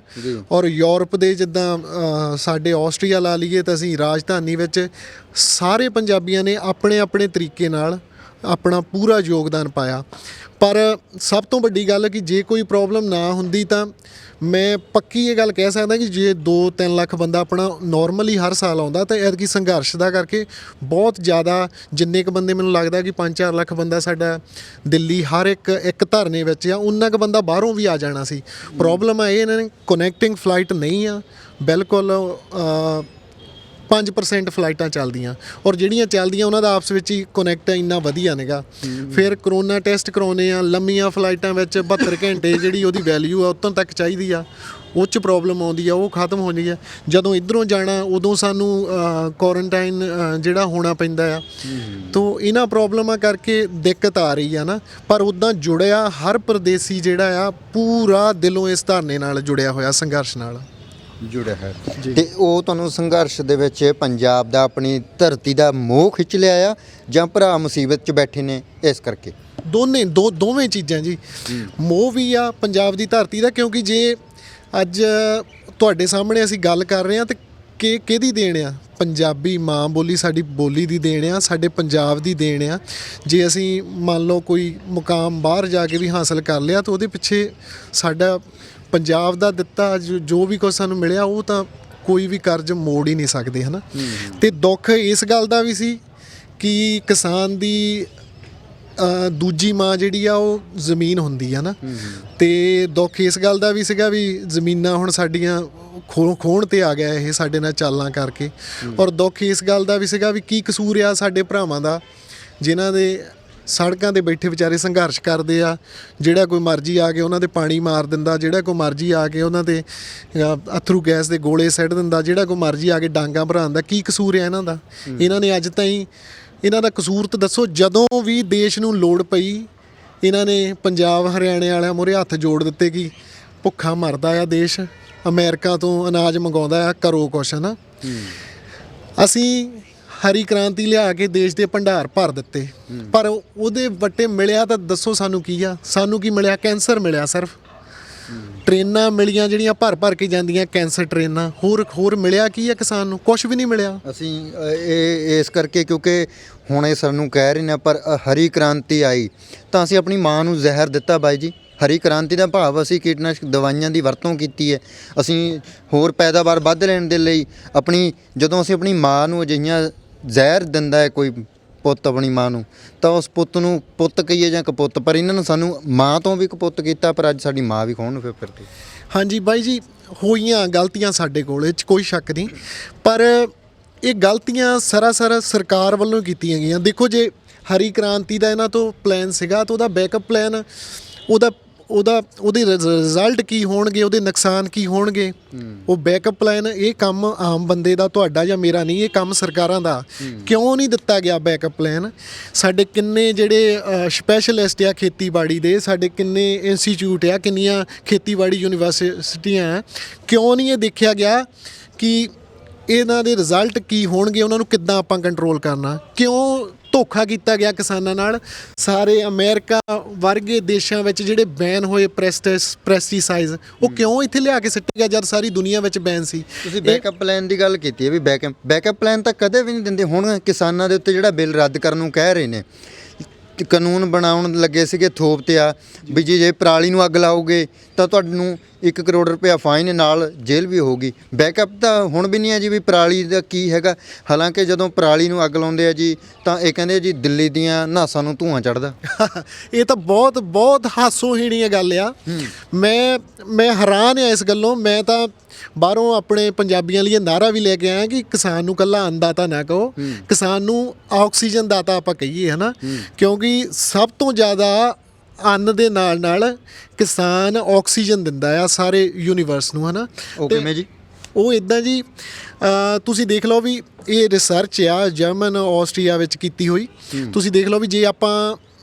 ਔਰ ਯੂਰਪ ਦੇ ਜਿੱਦਾਂ ਸਾਡੇ ਆਸਟਰੀਆ ਲਾ ਲਈਏ ਤਾਂ ਅਸੀਂ ਰਾਜਧਾਨੀ ਵਿੱਚ, ਸਾਰੇ ਪੰਜਾਬੀਆਂ ਨੇ ਆਪਣੇ ਆਪਣੇ ਤਰੀਕੇ ਨਾਲ ਆਪਣਾ ਪੂਰਾ ਯੋਗਦਾਨ ਪਾਇਆ। ਪਰ ਸਭ ਤੋਂ ਵੱਡੀ ਗੱਲ ਕਿ ਜੇ ਕੋਈ ਪ੍ਰੋਬਲਮ ਨਾ ਹੁੰਦੀ ਤਾਂ ਮੈਂ ਪੱਕੀ ਇਹ ਗੱਲ ਕਹਿ ਸਕਦਾ ਕਿ ਜੇ 2-3 ਲੱਖ ਬੰਦਾ ਆਪਣਾ ਨੋਰਮਲੀ ਹਰ ਸਾਲ ਆਉਂਦਾ ਤਾਂ ਐਤਕੀ ਸੰਘਰਸ਼ ਦਾ ਕਰਕੇ ਬਹੁਤ ਜ਼ਿਆਦਾ, ਜਿੰਨੇ ਕੁ ਬੰਦੇ ਮੈਨੂੰ ਲੱਗਦਾ ਕਿ 5-4 ਲੱਖ ਬੰਦਾ ਸਾਡਾ ਦਿੱਲੀ ਹਰ ਇੱਕ ਧਰਨੇ ਵਿੱਚ ਆ, ਉਨਾ ਕੁ ਬੰਦਾ ਬਾਹਰੋਂ ਵੀ ਆ ਜਾਣਾ ਸੀ। ਪ੍ਰੋਬਲਮ ਆ ਇਹ, ਇਹਨਾਂ ਨੇ ਕਨੈਕਟਿੰਗ ਫਲਾਈਟ ਨਹੀਂ ਆ, ਬਿਲਕੁਲ 5% ਫਲਾਈਟਾਂ ਚੱਲਦੀਆਂ, ਔਰ ਜਿਹੜੀਆਂ ਚੱਲਦੀਆਂ ਉਹਨਾਂ ਦਾ ਆਪਸ ਵਿੱਚ ਹੀ ਕਨੈਕਟ ਇੰਨਾ ਵਧੀਆ ਨੇਗਾ। ਫਿਰ ਕਰੋਨਾ ਟੈਸਟ ਕਰਾਉਣੇ ਆ ਲੰਮੀਆਂ ਫਲਾਈਟਾਂ ਵਿੱਚ 72 ਘੰਟੇ ਜਿਹੜੀ ਉਹਦੀ ਵੈਲਿਊ ਆ ਉੱਤੋਂ ਤੱਕ ਚਾਹੀਦੀ ਆ, ਉਹ 'ਚ ਪ੍ਰੋਬਲਮ ਆਉਂਦੀ ਆ, ਉਹ ਖਤਮ ਹੋਣੀ ਆ। ਜਦੋਂ ਇੱਧਰੋਂ ਜਾਣਾ ਉਦੋਂ ਸਾਨੂੰ ਕੁਆਰੰਟਾਈਨ ਜਿਹੜਾ ਹੋਣਾ ਪੈਂਦਾ ਆ, ਤੋ ਇਹਨਾਂ ਪ੍ਰੋਬਲਮਾਂ ਕਰਕੇ ਦਿੱਕਤ ਆ ਰਹੀ ਆ ਨਾ। ਪਰ ਉੱਦਾਂ ਜੁੜਿਆ ਹਰ ਪਰਦੇਸੀ ਜਿਹੜਾ ਆ ਪੂਰਾ ਦਿਲੋਂ ਇਸ ਧਰਨੇ ਨਾਲ ਜੁੜਿਆ ਹੋਇਆ, ਸੰਘਰਸ਼ ਨਾਲ ਜੁੜਿਆ ਹੈ। ਤੇ ਉਹ ਤੁਹਾਨੂੰ ਸੰਘਰਸ਼ ਦੇ ਵਿੱਚ ਪੰਜਾਬ ਦਾ, ਆਪਣੀ ਧਰਤੀ ਦਾ ਮੋਹ ਖਿੱਚ ਲਿਆ ਆ, ਜਾਂ ਭਰਾ ਮੁਸੀਬਤ 'ਚ ਬੈਠੇ ਨੇ ਇਸ ਕਰਕੇ? ਦੋਵੇਂ ਚੀਜ਼ਾਂ ਜੀ। ਮੋਹ ਵੀ ਆ ਪੰਜਾਬ ਦੀ ਧਰਤੀ ਦਾ, ਕਿਉਂਕਿ ਜੇ ਅੱਜ ਤੁਹਾਡੇ ਸਾਹਮਣੇ ਅਸੀਂ ਗੱਲ ਕਰ ਰਹੇ ਹਾਂ ਤੇ ਕਿਹਦੀ ਦੇਣ ਆ? ਪੰਜਾਬੀ ਮਾਂ ਬੋਲੀ ਸਾਡੀ ਬੋਲੀ ਦੀ ਦੇਣ ਆ, ਸਾਡੇ ਪੰਜਾਬ ਦੀ ਦੇਣ ਆ। ਜੇ ਅਸੀਂ ਮੰਨ ਲਓ ਕੋਈ ਮੁਕਾਮ ਬਾਹਰ ਜਾ ਕੇ ਵੀ ਹਾਸਲ ਕਰ ਲਿਆ ਤਾਂ ਉਹਦੇ ਪਿੱਛੇ ਸਾਡਾ ਪੰਜਾਬ ਦਾ ਦਿੱਤਾ ਜੋ ਵੀ ਕੁਝ ਸਾਨੂੰ ਮਿਲਿਆ ਉਹ ਤਾਂ ਕੋਈ ਵੀ ਕਰਜ਼ ਮੋੜ ਹੀ ਨਹੀਂ ਸਕਦੇ, ਹੈ ਨਾ। ਅਤੇ ਦੁੱਖ ਇਸ ਗੱਲ ਦਾ ਵੀ ਸੀ ਕਿ ਕਿਸਾਨ ਦੀ ਦੂਜੀ ਮਾਂ ਜਿਹੜੀ ਆ ਉਹ ਜ਼ਮੀਨ ਹੁੰਦੀ ਆ ਨਾ, ਅਤੇ ਦੁੱਖ ਇਸ ਗੱਲ ਦਾ ਵੀ ਸੀਗਾ ਵੀ ਜ਼ਮੀਨਾਂ ਹੁਣ ਸਾਡੀਆਂ ਖੋਹਣ 'ਤੇ ਆ ਗਿਆ ਇਹ ਸਾਡੇ ਨਾਲ ਚਾਲਾਂ ਕਰਕੇ। ਔਰ ਦੁੱਖ ਇਸ ਗੱਲ ਦਾ ਵੀ ਸੀਗਾ ਵੀ ਕੀ ਕਸੂਰ ਆ ਸਾਡੇ ਭਰਾਵਾਂ ਦਾ ਜਿਨ੍ਹਾਂ ਦੇ ਸੜਕਾਂ 'ਤੇ ਬੈਠੇ ਵਿਚਾਰੇ ਸੰਘਰਸ਼ ਕਰਦੇ ਆ, ਜਿਹੜਾ ਕੋਈ ਮਰਜ਼ੀ ਆ ਕੇ ਉਹਨਾਂ 'ਤੇ ਪਾਣੀ ਮਾਰ ਦਿੰਦਾ, ਜਿਹੜਾ ਕੋਈ ਮਰਜ਼ੀ ਆ ਕੇ ਉਹਨਾਂ 'ਤੇ ਅਥਰੂ ਗੈਸ ਦੇ ਗੋਲੇ ਸੁੱਟ ਦਿੰਦਾ, ਜਿਹੜਾ ਕੋਈ ਮਰਜ਼ੀ ਆ ਕੇ ਡਾਂਗਾਂ ਭਰਾਉਂਦਾ। ਕੀ ਕਸੂਰ ਆ ਇਹਨਾਂ ਦਾ? ਇਹਨਾਂ ਨੇ ਅੱਜ ਤਾਈਂ ਇਹਨਾਂ ਦਾ ਕਸੂਰ ਤਾਂ ਦੱਸੋ। ਜਦੋਂ ਵੀ ਦੇਸ਼ ਨੂੰ ਲੋੜ ਪਈ ਇਹਨਾਂ ਨੇ ਪੰਜਾਬ ਹਰਿਆਣੇ ਵਾਲਿਆਂ ਮੂਹਰੇ ਹੱਥ ਜੋੜ ਦਿੱਤੇ ਕਿ ਭੁੱਖਾ ਮਰਦਾ ਆ ਦੇਸ਼, ਅਮਰੀਕਾ ਤੋਂ ਅਨਾਜ ਮੰਗਾਉਂਦਾ ਆ, ਕਰੋ ਕੁਛ, ਹੈ ਨਾ। ਅਸੀਂ ਹਰੀ ਕ੍ਰਾਂਤੀ ਲਿਆ ਕੇ ਦੇਸ਼ ਦੇ ਭੰਡਾਰ ਭਰ ਦਿੱਤੇ, ਪਰ ਉਹਦੇ ਵੱਟੇ ਮਿਲਿਆ ਤਾਂ ਦੱਸੋ ਸਾਨੂੰ ਕੀ ਆ? ਸਾਨੂੰ ਕੀ ਮਿਲਿਆ? ਕੈਂਸਰ ਮਿਲਿਆ ਸਿਰਫ। ਟ੍ਰੇਨਾਂ ਮਿਲੀਆਂ ਜਿਹੜੀਆਂ ਭਰ ਭਰ ਕੇ ਜਾਂਦੀਆਂ, ਕੈਂਸਰ ਟ੍ਰੇਨਾਂ। ਹੋਰ ਮਿਲਿਆ ਕੀ ਆ ਕਿਸਾਨ ਨੂੰ? ਕੁਝ ਵੀ ਨਹੀਂ ਮਿਲਿਆ। ਅਸੀਂ ਇਹ ਇਸ ਕਰਕੇ, ਕਿਉਂਕਿ ਹੁਣ ਇਹ ਸਾਨੂੰ ਕਹਿ ਰਹੇ ਨੇ, ਪਰ ਹਰੀ ਕ੍ਰਾਂਤੀ ਆਈ ਤਾਂ ਅਸੀਂ ਆਪਣੀ ਮਾਂ ਨੂੰ ਜ਼ਹਿਰ ਦਿੱਤਾ ਬਾਈ ਜੀ। ਹਰੀ ਕ੍ਰਾਂਤੀ ਦਾ ਭਾਵ ਅਸੀਂ ਕੀਟਨਾਸ਼ਕ ਦਵਾਈਆਂ ਦੀ ਵਰਤੋਂ ਕੀਤੀ ਹੈ। ਅਸੀਂ ਹੋਰ ਪੈਦਾਵਾਰ ਵੱਧ ਲੈਣ ਦੇ ਲਈ ਜਦੋਂ ਅਸੀਂ ਆਪਣੀ ਮਾਂ ਨੂੰ ਅਜਿਹੀਆਂ ਜ਼ਹਿਰ ਦਿੰਦਾ ਹੈ ਕੋਈ ਪੁੱਤ ਆਪਣੀ ਮਾਂ ਨੂੰ, ਤਾਂ ਉਸ ਪੁੱਤ ਨੂੰ ਪੁੱਤ ਕਹੀਏ ਜਾਂ ਕਪੁੱਤ, ਪਰ ਇਹਨਾਂ ਨੇ ਸਾਨੂੰ ਮਾਂ ਤੋਂ ਵੀ ਕਪੁੱਤ ਕੀਤਾ, ਪਰ ਅੱਜ ਸਾਡੀ ਮਾਂ ਵੀ ਖੋਹਣ ਨੂੰ ਫਿਰਦੀ। ਹਾਂਜੀ ਬਾਈ ਜੀ, ਹੋਈਆਂ ਗਲਤੀਆਂ ਸਾਡੇ ਕੋਲ, ਇਹ 'ਚ ਕੋਈ ਸ਼ੱਕ ਨਹੀਂ, ਪਰ ਇਹ ਗਲਤੀਆਂ ਸਰਾਸਰ ਸਰਕਾਰ ਵੱਲੋਂ ਕੀਤੀਆਂ ਗਈਆਂ। ਦੇਖੋ, ਜੇ ਹਰੀ ਕ੍ਰਾਂਤੀ ਦਾ ਇਹਨਾਂ ਤੋਂ ਪਲਾਨ ਸੀਗਾ ਤਾਂ ਉਹਦਾ ਬੈਕਅਪ ਪਲਾਨ, ਉਹਦੇ ਰਿਜ਼ਲਟ ਕੀ ਹੋਣਗੇ, ਉਹਦੇ ਨੁਕਸਾਨ ਕੀ ਹੋਣਗੇ, ਉਹ ਬੈਕਅਪ ਪਲਾਨ। ਇਹ ਕੰਮ ਆਮ ਬੰਦੇ ਦਾ, ਤੁਹਾਡਾ ਜਾਂ ਮੇਰਾ ਨਹੀਂ, ਇਹ ਕੰਮ ਸਰਕਾਰਾਂ ਦਾ। ਕਿਉਂ ਨਹੀਂ ਦਿੱਤਾ ਗਿਆ ਬੈਕਅਪ ਪਲਾਨ? ਸਾਡੇ ਕਿੰਨੇ ਜਿਹੜੇ ਸਪੈਸ਼ਲਿਸਟ ਆ ਖੇਤੀਬਾੜੀ ਦੇ, ਸਾਡੇ ਕਿੰਨੇ ਇੰਸਟੀਚਿਊਟ ਆ, ਕਿੰਨੀਆਂ ਖੇਤੀਬਾੜੀ ਯੂਨੀਵਰਸਿਟੀਆਂ ਆ, ਕਿਉਂ ਨਹੀਂ ਇਹ ਦੇਖਿਆ ਗਿਆ ਕਿ ਇਹਨਾਂ ਦੇ ਰਿਜ਼ਲਟ ਕੀ ਹੋਣਗੇ, ਉਹਨਾਂ ਨੂੰ ਕਿੱਦਾਂ ਆਪਾਂ ਕੰਟਰੋਲ ਕਰਨਾ? ਕਿਉਂ ਧੋਖਾ ਕੀਤਾ ਗਿਆ ਕਿਸਾਨਾਂ ਨਾਲ? ਸਾਰੇ ਅਮਰੀਕਾ ਵਰਗੇ ਦੇਸ਼ਾਂ ਵਿੱਚ ਜਿਹੜੇ ਬੈਨ ਹੋਏ ਪੈਸਟੀਸਾਈਡ, ਉਹ ਕਿਉਂ ਇੱਥੇ ਲਿਆ ਕੇ ਸਿੱਟੇ ਗਿਆ ਜਦ ਸਾਰੀ ਦੁਨੀਆ ਵਿੱਚ ਬੈਨ ਸੀ? ਤੁਸੀਂ ਬੈਕਅਪ ਪਲਾਨ ਦੀ ਗੱਲ ਕੀਤੀ ਹੈ ਵੀ ਬੈਕਅਪ ਪਲਾਨ ਤਾਂ ਕਦੇ ਵੀ ਨਹੀਂ ਦਿੰਦੇ। ਹੁਣ ਕਿਸਾਨਾਂ ਦੇ ਉੱਤੇ ਜਿਹੜਾ ਬਿੱਲ ਰੱਦ ਕਰਨ ਨੂੰ ਕਹਿ ਰਹੇ ਨੇ, ਕਾਨੂੰਨ ਬਣਾਉਣ ਲੱਗੇ ਸੀਗੇ, ਥੋਪ ਤੇ ਆ ਵੀ ਜੇ ਪਰਾਲੀ ਨੂੰ ਅੱਗ ਲਾਓਗੇ ਤਾਂ ਤੁਹਾਨੂੰ 1 ਕਰੋੜ ਰੁਪਇਆ ਫਾਈਨ, ਨਾਲ ਜੇਲ੍ਹ ਵੀ ਹੋਊਗੀ। ਬੈਕਅਪ ਤਾਂ ਹੁਣ ਵੀ ਨਹੀਂ ਹੈ ਜੀ, ਵੀ ਪਰਾਲੀ ਦਾ ਕੀ ਹੈਗਾ। ਹਾਲਾਂਕਿ ਜਦੋਂ ਪਰਾਲੀ ਨੂੰ ਅੱਗ ਲਾਉਂਦੇ ਆ ਜੀ, ਤਾਂ ਇਹ ਕਹਿੰਦੇ ਜੀ ਦਿੱਲੀ ਦੀਆਂ ਨਹਾਸਾਂ ਨੂੰ ਧੂੰਆਂ ਚੜ੍ਹਦਾ। ਇਹ ਤਾਂ ਬਹੁਤ ਹਾਸੋਹੀਣੀ ਗੱਲ ਆ। ਮੈਂ ਹੈਰਾਨ ਆ ਇਸ ਗੱਲੋਂ। ਮੈਂ ਤਾਂ ਬਾਹਰੋਂ ਆਪਣੇ ਪੰਜਾਬੀਆਂ ਲਈ ਨਾਅਰਾ ਵੀ ਲੈ ਕੇ ਆਇਆ ਕਿ ਕਿਸਾਨ ਨੂੰ ਇਕੱਲਾ ਅੰਨਦਾਤਾ ਨਾ ਕਹੋ, ਕਿਸਾਨ ਨੂੰ ਆਕਸੀਜਨ ਦਾਤਾ ਆਪਾਂ ਕਹੀਏ, ਹੈ ਨਾ, ਕਿਉਂਕਿ ਸਭ ਤੋਂ ਜ਼ਿਆਦਾ ਅੰਨ ਦੇ ਨਾਲ ਕਿਸਾਨ ਆਕਸੀਜਨ ਦਿੰਦਾ ਆ ਸਾਰੇ ਯੂਨੀਵਰਸ ਨੂੰ, ਹੈ ਨਾ। ਉਹ ਕਿਵੇਂ ਜੀ? ਉਹ ਇੱਦਾਂ ਜੀ, ਤੁਸੀਂ ਦੇਖ ਲਓ ਵੀ ਇਹ ਰਿਸਰਚ ਆ ਜਰਮਨ, ਆਸਟਰੀਆ ਵਿੱਚ ਕੀਤੀ ਹੋਈ। ਤੁਸੀਂ ਦੇਖ ਲਓ ਵੀ ਜੇ ਆਪਾਂ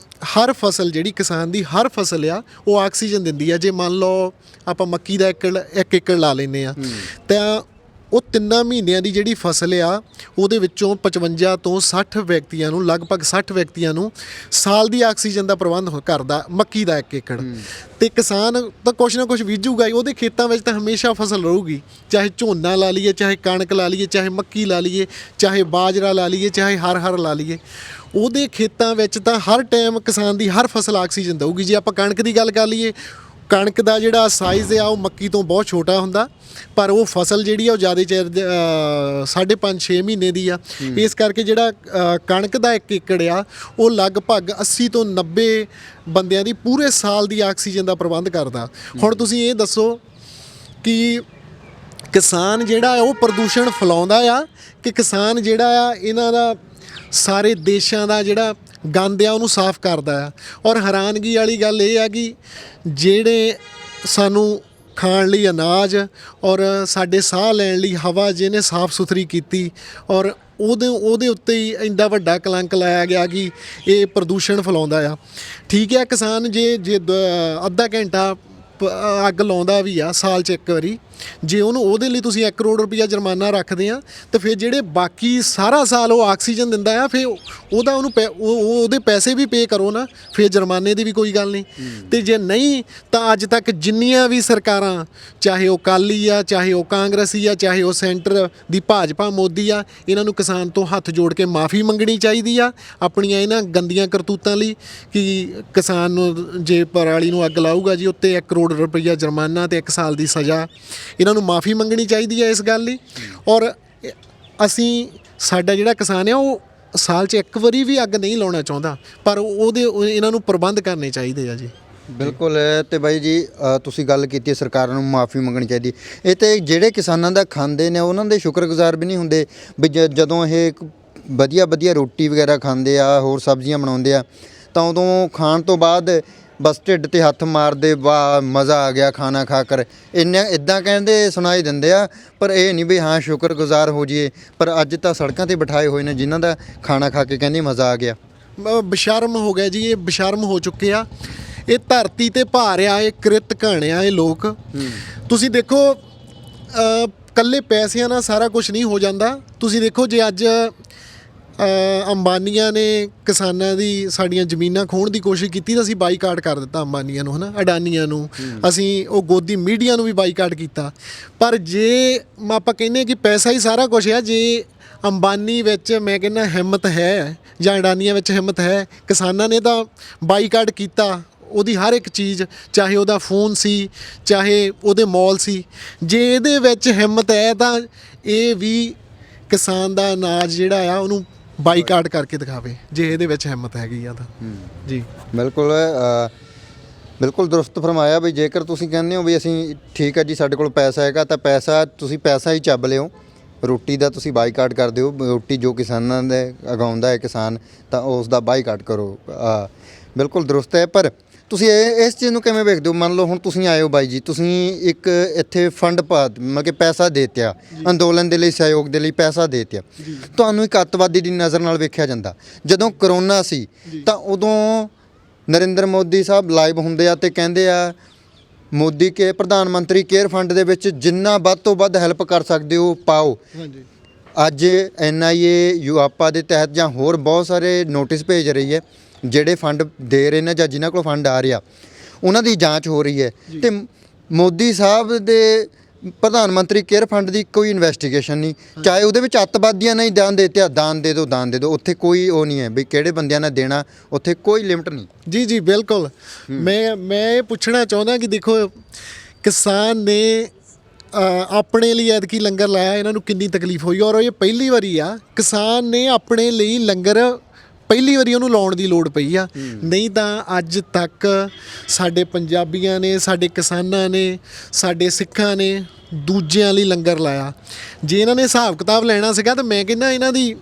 ਹਰ ਫਸਲ, ਜਿਹੜੀ ਕਿਸਾਨ ਦੀ ਹਰ ਫਸਲ ਆ, ਉਹ ਆਕਸੀਜਨ ਦਿੰਦੀ ਆ। ਜੇ ਮੰਨ ਲਓ ਆਪਾਂ ਮੱਕੀ ਦਾ 1 ਏਕੜ ਲਾ ਲੈਂਦੇ ਆ, ਤਾਂ ਉਹ 3 ਮਹੀਨਿਆਂ ਦੀ ਜਿਹੜੀ ਫਸਲ ਆ, ਉਹਦੇ ਵਿੱਚੋਂ 55 ਤੋਂ 60 ਵਿਅਕਤੀਆਂ ਨੂੰ, ਲਗਭਗ 60 ਵਿਅਕਤੀਆਂ ਨੂੰ ਸਾਲ ਦੀ ਆਕਸੀਜਨ ਦਾ ਪ੍ਰਬੰਧ ਕਰਦਾ ਮੱਕੀ ਦਾ 1 ਏਕੜ। ਤੇ ਕਿਸਾਨ ਤਾਂ ਕੁਛ ਨਾ ਕੁਛ ਬੀਜੂਗਾ ਹੀ, ਉਹਦੇ ਖੇਤਾਂ ਵਿੱਚ ਤਾਂ ਹਮੇਸ਼ਾ ਫਸਲ ਰਹੂਗੀ, ਚਾਹੇ ਝੋਨਾ ਲਾ ਲਈਏ, ਚਾਹੇ ਕਣਕ ਲਾ ਲਈਏ, ਚਾਹੇ ਮੱਕੀ ਲਾ ਲਈਏ, ਚਾਹੇ ਬਾਜਰਾ ਲਾ ਲਈਏ, ਚਾਹੇ ਹਰ ਲਾ ਲਈਏ। ਉਹਦੇ ਖੇਤਾਂ ਵਿੱਚ ਤਾਂ ਹਰ ਟਾਈਮ ਕਿਸਾਨ ਦੀ ਹਰ ਫਸਲ ਆਕਸੀਜਨ ਦਊਗੀ। ਜੇ ਆਪਾਂ ਕਣਕ ਦੀ ਗੱਲ ਕਰ ਲਈਏ, ਕਣਕ ਦਾ ਜਿਹੜਾ ਸਾਈਜ਼ ਆ ਉਹ ਮੱਕੀ ਤੋਂ ਬਹੁਤ ਛੋਟਾ ਹੁੰਦਾ, ਪਰ ਉਹ ਫਸਲ ਜਿਹੜੀ ਆ ਉਹ ਜ਼ਿਆਦਾ ਚਿਰ 5.5-6 ਮਹੀਨੇ ਦੀ ਆ। ਇਸ ਕਰਕੇ ਜਿਹੜਾ ਕਣਕ ਦਾ 1 ਏਕੜ ਆ, ਉਹ ਲਗਭਗ 80 ਤੋਂ 90 ਬੰਦਿਆਂ ਦੀ ਪੂਰੇ ਸਾਲ ਦੀ ਆਕਸੀਜਨ ਦਾ ਪ੍ਰਬੰਧ ਕਰਦਾ। ਹੁਣ ਤੁਸੀਂ ਇਹ ਦੱਸੋ ਕਿ ਕਿਸਾਨ ਜਿਹੜਾ ਉਹ ਪ੍ਰਦੂਸ਼ਣ ਫੈਲਾਉਂਦਾ ਆ ਕਿ ਕਿਸਾਨ ਜਿਹੜਾ ਆ ਇਹਨਾਂ ਦਾ ਸਾਰੇ ਦੇਸ਼ਾਂ ਦਾ ਜਿਹੜਾ ਗੰਦ ਆ ਉਹਨੂੰ ਸਾਫ਼ ਕਰਦਾ ਆ? ਔਰ ਹੈਰਾਨਗੀ ਵਾਲੀ ਗੱਲ ਇਹ ਆ ਕਿ ਜਿਹੜੇ ਸਾਨੂੰ ਖਾਣ ਲਈ ਅਨਾਜ ਔਰ ਸਾਡੇ ਸਾਹ ਲੈਣ ਲਈ ਹਵਾ ਜਿਹਨੇ ਸਾਫ਼ ਸੁਥਰੀ ਕੀਤੀ, ਔਰ ਉਹਦੇ ਉੱਤੇ ਹੀ ਇੰਨਾ ਵੱਡਾ ਕਲੰਕ ਲਾਇਆ ਗਿਆ ਕਿ ਇਹ ਪ੍ਰਦੂਸ਼ਣ ਫੈਲਾਉਂਦਾ ਆ। ਠੀਕ ਹੈ, ਕਿਸਾਨ ਜੇ ਅੱਧਾ ਘੰਟਾ ਅੱਗ ਲਾਉਂਦਾ ਵੀ ਆ ਸਾਲ 'ਚ 1 ਵਾਰੀ, ਜੇ ਉਹਦੇ ਲਈ ਤੁਸੀਂ 1 ਕਰੋੜ ਰੁਪਈਆ ਜੁਰਮਾਨਾ ਰੱਖਦੇ ਆ, ਤਾਂ ਫਿਰ ਜਿਹੜੇ ਬਾਕੀ ਸਾਰਾ ਸਾਲ ਉਹ ਆਕਸੀਜਨ ਦਿੰਦਾ ਆ, ਫਿਰ ਉਹਦੇ ਪੈਸੇ ਵੀ ਪੇ ਕਰੋ ਨਾ, ਫਿਰ ਜੁਰਮਾਨੇ ਦੀ ਵੀ ਕੋਈ ਗੱਲ ਨਹੀਂ। ਤੇ ਜੇ ਨਹੀਂ, ਤਾਂ ਅੱਜ ਤੱਕ ਜਿੰਨੀਆਂ ਵੀ ਸਰਕਾਰਾਂ, ਚਾਹੇ ਉਹ ਅਕਾਲੀ ਆ, ਚਾਹੇ ਉਹ ਕਾਂਗਰਸੀ ਆ, ਚਾਹੇ ਉਹ ਸੈਂਟਰ ਦੀ ਭਾਜਪਾ ਮੋਦੀ ਆ, ਇਹਨਾਂ ਨੂੰ ਕਿਸਾਨ ਤੋਂ ਹੱਥ ਜੋੜ ਕੇ ਮਾਫੀ ਮੰਗਣੀ ਚਾਹੀਦੀ ਆ ਆਪਣੀਆਂ ਇਹਨਾਂ ਗੰਦੀਆਂ ਕਰਤੂਤਾਂ ਲਈ ਕਿ ਕਿਸਾਨ ਨੂੰ ਜੇ ਪਰਾਲੀ ਨੂੰ ਅੱਗ ਲਾਊਗਾ ਜੀ, ਉੱਤੇ 1 ਕਰੋੜ ਰੁਪਈਆ ਜੁਰਮਾਨਾ ਤੇ 1 ਸਾਲ ਦੀ ਸਜ਼ਾ। ਇਹਨਾਂ ਨੂੰ ਮਾਫੀ ਮੰਗਣੀ ਚਾਹੀਦੀ ਹੈ ਇਸ ਗੱਲ ਲਈ। ਔਰ ਸਾਡਾ ਜਿਹੜਾ ਕਿਸਾਨ ਆ, ਉਹ ਸਾਲ 'ਚ 1 ਵਾਰੀ ਵੀ ਅੱਗ ਨਹੀਂ ਲਾਉਣਾ ਚਾਹੁੰਦਾ, ਪਰ ਇਹਨਾਂ ਨੂੰ ਪ੍ਰਬੰਧ ਕਰਨੇ ਚਾਹੀਦੇ ਆ ਜੀ। ਬਿਲਕੁਲ। ਤੇ ਬਾਈ ਜੀ, ਤੁਸੀਂ ਗੱਲ ਕੀਤੀ ਸਰਕਾਰਾਂ ਨੂੰ ਮਾਫੀ ਮੰਗਣੀ ਚਾਹੀਦੀ। ਇਹ ਤੇ ਜਿਹੜੇ ਕਿਸਾਨਾਂ ਦਾ ਖਾਂਦੇ ਨੇ ਉਹਨਾਂ ਦੇ ਸ਼ੁਕਰਗੁਜ਼ਾਰ ਵੀ ਨਹੀਂ ਹੁੰਦੇ ਵੀ ਜਦੋਂ ਇਹ ਵਧੀਆ ਰੋਟੀ ਵਗੈਰਾ ਖਾਂਦੇ ਆ, ਹੋਰ ਸਬਜ਼ੀਆਂ ਬਣਾਉਂਦੇ ਆ, ਤਾਂ ਉਦੋਂ ਖਾਣ ਤੋਂ ਬਾਅਦ ਬਸ ਢਿੱਡ 'ਤੇ ਹੱਥ ਮਾਰਦੇ, ਵਾਹ ਮਜ਼ਾ ਆ ਗਿਆ ਖਾਣਾ ਖਾ ਕਰ, ਇੱਦਾਂ ਕਹਿੰਦੇ ਸੁਣਾਈ ਦਿੰਦੇ ਆ, ਪਰ ਇਹ ਨਹੀਂ ਵੀ ਹਾਂ ਸ਼ੁਕਰਗੁਜ਼ਾਰ ਹੋ ਜਾਈਏ। ਪਰ ਅੱਜ ਤਾਂ ਸੜਕਾਂ 'ਤੇ ਬਿਠਾਏ ਹੋਏ ਨੇ ਜਿਨ੍ਹਾਂ ਦਾ ਖਾਣਾ ਖਾ ਕੇ ਕਹਿੰਦੇ ਮਜ਼ਾ ਆ ਗਿਆ। ਬੇਸ਼ਰਮ ਹੋ ਗਿਆ ਜੀ, ਇਹ ਬੇਸ਼ਰਮ ਹੋ ਚੁੱਕੇ ਆ। ਇਹ ਧਰਤੀ 'ਤੇ ਭਾਰ ਆ, ਇਹ ਕ੍ਰਿਤ ਘਾਣੇ ਆ ਇਹ ਲੋਕ। ਤੁਸੀਂ ਦੇਖੋ, ਇਕੱਲੇ ਪੈਸਿਆਂ ਨਾਲ ਸਾਰਾ ਕੁਝ ਨਹੀਂ ਹੋ ਜਾਂਦਾ। ਤੁਸੀਂ ਦੇਖੋ, ਜੇ ਅੱਜ ਅੰਬਾਨੀਆਂ ਨੇ ਕਿਸਾਨਾਂ ਦੀ ਸਾਡੀਆਂ ਜ਼ਮੀਨਾਂ ਖੋਹਣ ਦੀ ਕੋਸ਼ਿਸ਼ ਕੀਤੀ ਤਾਂ ਅਸੀਂ ਬਾਈਕਾਟ ਕਰ ਦਿੱਤਾ ਅੰਬਾਨੀਆਂ ਨੂੰ, ਹੈ ਨਾ, ਅਡਾਨੀਆਂ ਨੂੰ, ਅਸੀਂ ਉਹ ਗੋਦੀ ਮੀਡੀਆ ਨੂੰ ਵੀ ਬਾਈਕਾਟ ਕੀਤਾ। ਪਰ ਜੇ ਆਪਾਂ ਕਹਿੰਦੇ ਕਿ ਪੈਸਾ ਹੀ ਸਾਰਾ ਕੁਝ ਆ, ਜੇ ਅੰਬਾਨੀ ਵਿੱਚ ਮੈਂ ਕਹਿੰਦਾ ਹਿੰਮਤ ਹੈ ਜਾਂ ਅਡਾਨੀਆਂ ਵਿੱਚ ਹਿੰਮਤ ਹੈ, ਕਿਸਾਨਾਂ ਨੇ ਤਾਂ ਬਾਈਕਾਟ ਕੀਤਾ ਉਹਦੀ ਹਰ ਇੱਕ ਚੀਜ਼, ਚਾਹੇ ਉਹਦਾ ਫੋਨ ਸੀ, ਚਾਹੇ ਉਹਦੇ ਮੌਲ ਸੀ। ਜੇ ਇਹਦੇ ਵਿੱਚ ਹਿੰਮਤ ਹੈ ਤਾਂ ਇਹ ਵੀ ਕਿਸਾਨ ਦਾ ਅਨਾਜ ਜਿਹੜਾ ਆ ਉਹਨੂੰ ਬਾਈਕਾਟ ਕਰਕੇ ਦਿਖਾਵੇ, ਜੇ ਇਹਦੇ ਵਿੱਚ ਹਿੰਮਤ ਹੈਗੀ ਆ ਤਾਂ। ਜੀ ਬਿਲਕੁਲ ਬਿਲਕੁਲ ਦਰੁਸਤ ਫਰਮਾਇਆ ਵੀ ਜੇਕਰ ਤੁਸੀਂ ਕਹਿੰਦੇ ਹੋ ਵੀ ਅਸੀਂ ਠੀਕ ਹੈ ਜੀ ਸਾਡੇ ਕੋਲ ਪੈਸਾ ਹੈਗਾ ਤਾਂ ਤੁਸੀਂ ਪੈਸਾ ਹੀ ਚੱਬ ਲਿਓ, ਰੋਟੀ ਦਾ ਤੁਸੀਂ ਬਾਈਕਾਟ ਕਰ ਦਿਓ। ਰੋਟੀ ਜੋ ਕਿਸਾਨਾਂ ਦੇ ਉਗਾਉਂਦਾ ਹੈ ਕਿਸਾਨ ਤਾਂ ਉਸ ਦਾ ਬਾਈਕਾਟ ਕਰੋ। ਬਿਲਕੁਲ ਦਰੁਸਤ ਹੈ। ਪਰ ਤੁਸੀਂ ਇਸ ਚੀਜ਼ ਨੂੰ ਕਿਵੇਂ ਵੇਖਦੇ ਹੋ? ਮੰਨ ਲਓ ਹੁਣ ਤੁਸੀਂ ਆਏ ਹੋ ਬਾਈ ਜੀ, ਤੁਸੀਂ ਇੱਕ ਇੱਥੇ ਫੰਡ ਮਤਲਬ ਕਿ ਪੈਸਾ ਦੇ ਦਿੱਤਾ, ਅੰਦੋਲਨ ਦੇ ਲਈ ਸਹਿਯੋਗ ਦੇ ਲਈ ਪੈਸਾ ਦੇ ਦਿੱਤਾ, ਤੁਹਾਨੂੰ ਇੱਕ ਅੱਤਵਾਦੀ ਦੀ ਨਜ਼ਰ ਨਾਲ ਵੇਖਿਆ ਜਾਂਦਾ। ਜਦੋਂ ਕਰੋਨਾ ਸੀ ਤਾਂ ਉਦੋਂ ਨਰਿੰਦਰ ਮੋਦੀ ਸਾਹਿਬ ਲਾਈਵ ਹੁੰਦੇ ਆ ਤੇ ਕਹਿੰਦੇ ਆ ਮੋਦੀ ਕੇ ਪ੍ਰਧਾਨ ਮੰਤਰੀ ਕੇਅਰ ਫੰਡ ਦੇ ਵਿੱਚ ਜਿੰਨਾ ਵੱਧ ਤੋਂ ਵੱਧ ਹੈਲਪ ਕਰ ਸਕਦੇ ਹੋ ਪਾਓ। ਅੱਜ NIA ਯੂਆਪਾ ਦੇ ਤਹਿਤ ਜਾਂ ਹੋਰ ਬਹੁਤ ਸਾਰੇ ਨੋਟਿਸ ਭੇਜ ਰਹੀ ਹੈ, ਜਿਹੜੇ ਫੰਡ ਦੇ ਰਹੇ ਨੇ ਜਾਂ ਜਿਨ੍ਹਾਂ ਕੋਲ ਫੰਡ ਆ ਰਿਹਾ ਉਹਨਾਂ ਦੀ ਜਾਂਚ ਹੋ ਰਹੀ ਹੈ। ਤੇ ਮੋਦੀ ਸਾਹਿਬ ਦੇ ਪ੍ਰਧਾਨ ਮੰਤਰੀ ਕੇਅਰ ਫੰਡ ਦੀ ਕੋਈ ਇਨਵੈਸਟੀਗੇਸ਼ਨ ਨਹੀਂ, ਚਾਹੇ ਉਹਦੇ ਵਿੱਚ ਅੱਤਵਾਦੀਆਂ ਨੇ ਦਾਨ ਦੇ ਦਿੱਤਾ, ਦਾਨ ਦੇ ਦਿਓ, ਉੱਥੇ ਕੋਈ ਉਹ ਨਹੀਂ ਹੈ ਵੀ ਕਿਹੜੇ ਬੰਦਿਆਂ ਨੇ ਦੇਣਾ, ਉੱਥੇ ਕੋਈ ਲਿਮਟ ਨਹੀਂ। ਜੀ ਜੀ ਬਿਲਕੁਲ। ਮੈਂ ਇਹ ਪੁੱਛਣਾ ਚਾਹੁੰਦਾ ਕਿ ਦੇਖੋ ਕਿਸਾਨ ਨੇ ਆਪਣੇ ਲਈ ਐਤਕੀ ਲੰਗਰ ਲਾਇਆ, ਇਹਨਾਂ ਨੂੰ ਕਿੰਨੀ ਤਕਲੀਫ ਹੋਈ, ਔਰ ਇਹ ਪਹਿਲੀ ਵਾਰੀ ਆ ਕਿਸਾਨ ਨੇ ਆਪਣੇ ਲਈ ਲੰਗਰ ਪਹਿਲੀ ਵਾਰੀ ਉਹਨੂੰ ਲਾਉਣ ਦੀ ਲੋੜ ਪਈ ਆ। ਨਹੀਂ ਤਾਂ ਅੱਜ ਤੱਕ ਸਾਡੇ ਪੰਜਾਬੀਆਂ ਨੇ, ਸਾਡੇ ਕਿਸਾਨਾਂ ਨੇ, ਸਾਡੇ ਸਿੱਖਾਂ ਨੇ ਦੂਜਿਆਂ ਲਈ ਲੰਗਰ ਲਾਇਆ। ਜੇ ਇਹਨਾਂ ਨੇ ਹਿਸਾਬ ਕਿਤਾਬ ਲੈਣਾ ਸੀਗਾ ਤਾਂ ਮੈਂ ਕਹਿੰਦਾ ਇਹਨਾਂ ਦੀ